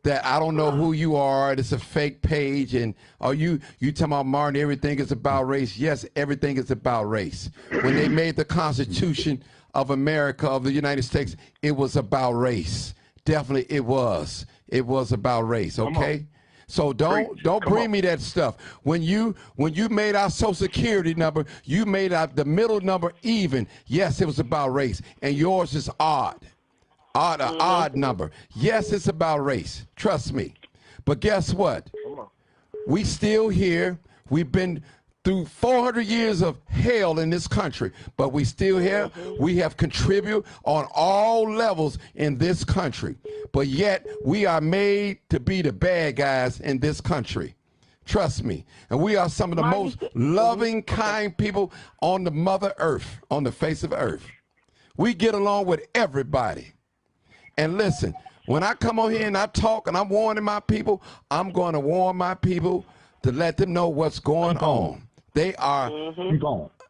that I don't know who you are, it's a fake page, and you talking about Martin, everything is about race. Yes, everything is about race. When they made the Constitution of America, of the United States, it was about race. Definitely it was. It was about race, okay? So don't bring me that stuff. When you made our Social Security number, you made out the middle number even. Yes, it was about race, and yours is odd. Odd number. Yes, it's about race. Trust me. But guess what? We still here. We've been through 400 years of hell in this country, but we still here. We have contributed on all levels in this country, but yet we are made to be the bad guys in this country. Trust me. And we are some of the most loving, kind people on the mother earth, on the face of earth. We get along with everybody. And listen, when I come on here and I talk and I'm warning my people, I'm going to warn my people to let them know what's going on. They are,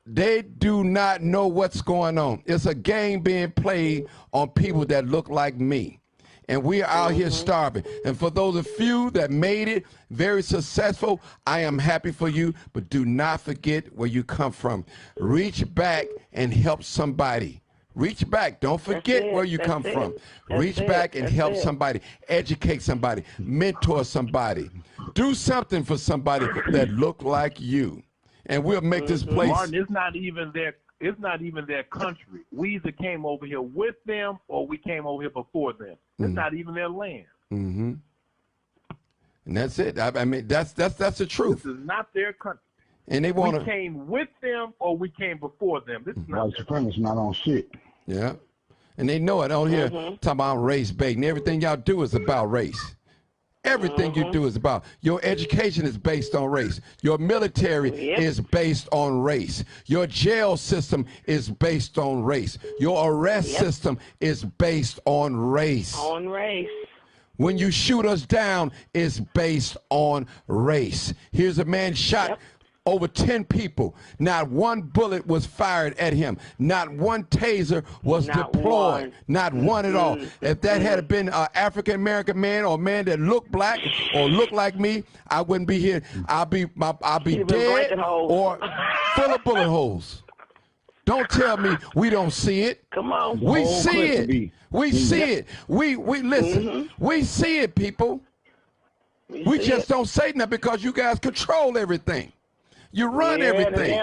they do not know what's going on. It's a game being played on people that look like me. And we are out here starving. And for those of you that made it very successful, I am happy for you, but do not forget where you come from. Reach back and help somebody. Reach back. Don't forget where you come from. Reach back and help somebody. Educate somebody. Mentor somebody. Do something for somebody that look like you. And we'll make this place. Martin, it's not even their country. We either came over here with them or we came over here before them. It's not even their land. And that's it. I mean, that's the truth. This is not their country. And they want to. We came with them or we came before them. This is not white supremacy not on shit. Yeah. And they know it on here talking about race baiting. Everything y'all do is about race. Everything you do is about. Your education is based on race. Your military is based on race. Your jail system is based on race. Your arrest system is based on race. On race. When you shoot us down, it's based on race. Here's a man shot over 10 people. Not one bullet was fired at him. Not one taser was deployed. Not one at all. If that had been an African-American man or a man that looked black or looked like me, I wouldn't be here. I'll be dead or full of bullet holes. Don't tell me we don't see it. Come on. We see it. We see it. We listen. We see it, people. We just don't say nothing because you guys control everything. You run everything.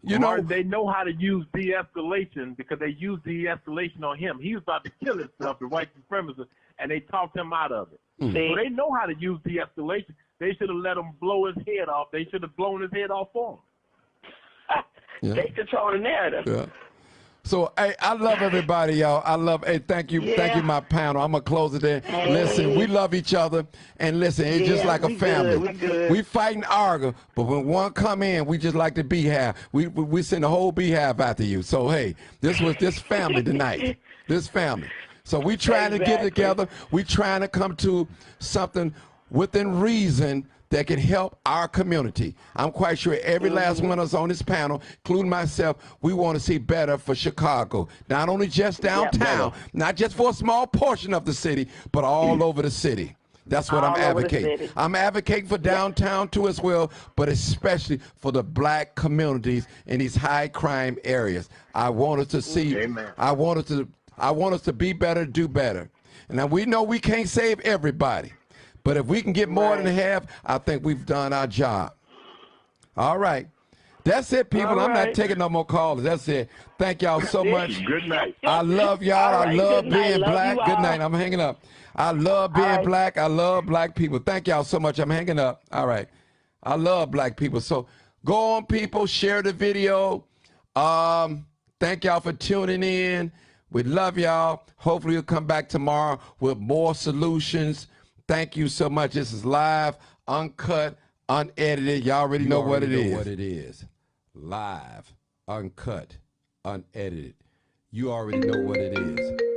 You know, they know how to use de-escalation because they used de-escalation on him. He was about to kill himself, the white supremacists, and they talked him out of it. So they know how to use de-escalation. They should have let him blow his head off. They should have blown his head off for him. They control the narrative. Yeah. So, hey, I love everybody, y'all. I love, hey, thank you, my panel. I'm going to close it there. Listen, we love each other. And listen, it's just like a family. We fight and argue, but when one come in, we just like the beehive. We send the whole beehive after you. So, hey, this was this family tonight. This family. So we trying to get together. We trying to come to something within reason that can help our community. I'm quite sure every last one of us on this panel, including myself, we want to see better for Chicago. Not only just downtown, not just for a small portion of the city, but all over the city. That's what I'm advocating. I'm advocating for downtown too as well, but especially for the black communities in these high crime areas. I want us to see, I want us to be better, do better. And now we know we can't save everybody. But if we can get more than half, I think we've done our job. All right. That's it, people. I'm not taking no more calls. That's it. Thank y'all so much. Good night. I love y'all. I love being black. Good night. I'm hanging up. I love being black. I love black people. Thank y'all so much. I'm hanging up. All right. I love black people. So go on, people. Share the video. Thank y'all for tuning in. We love y'all. Hopefully, we'll come back tomorrow with more solutions. Thank you so much. This is live, uncut, unedited. Y'all already know what it is. Live, uncut, unedited. You already know what it is.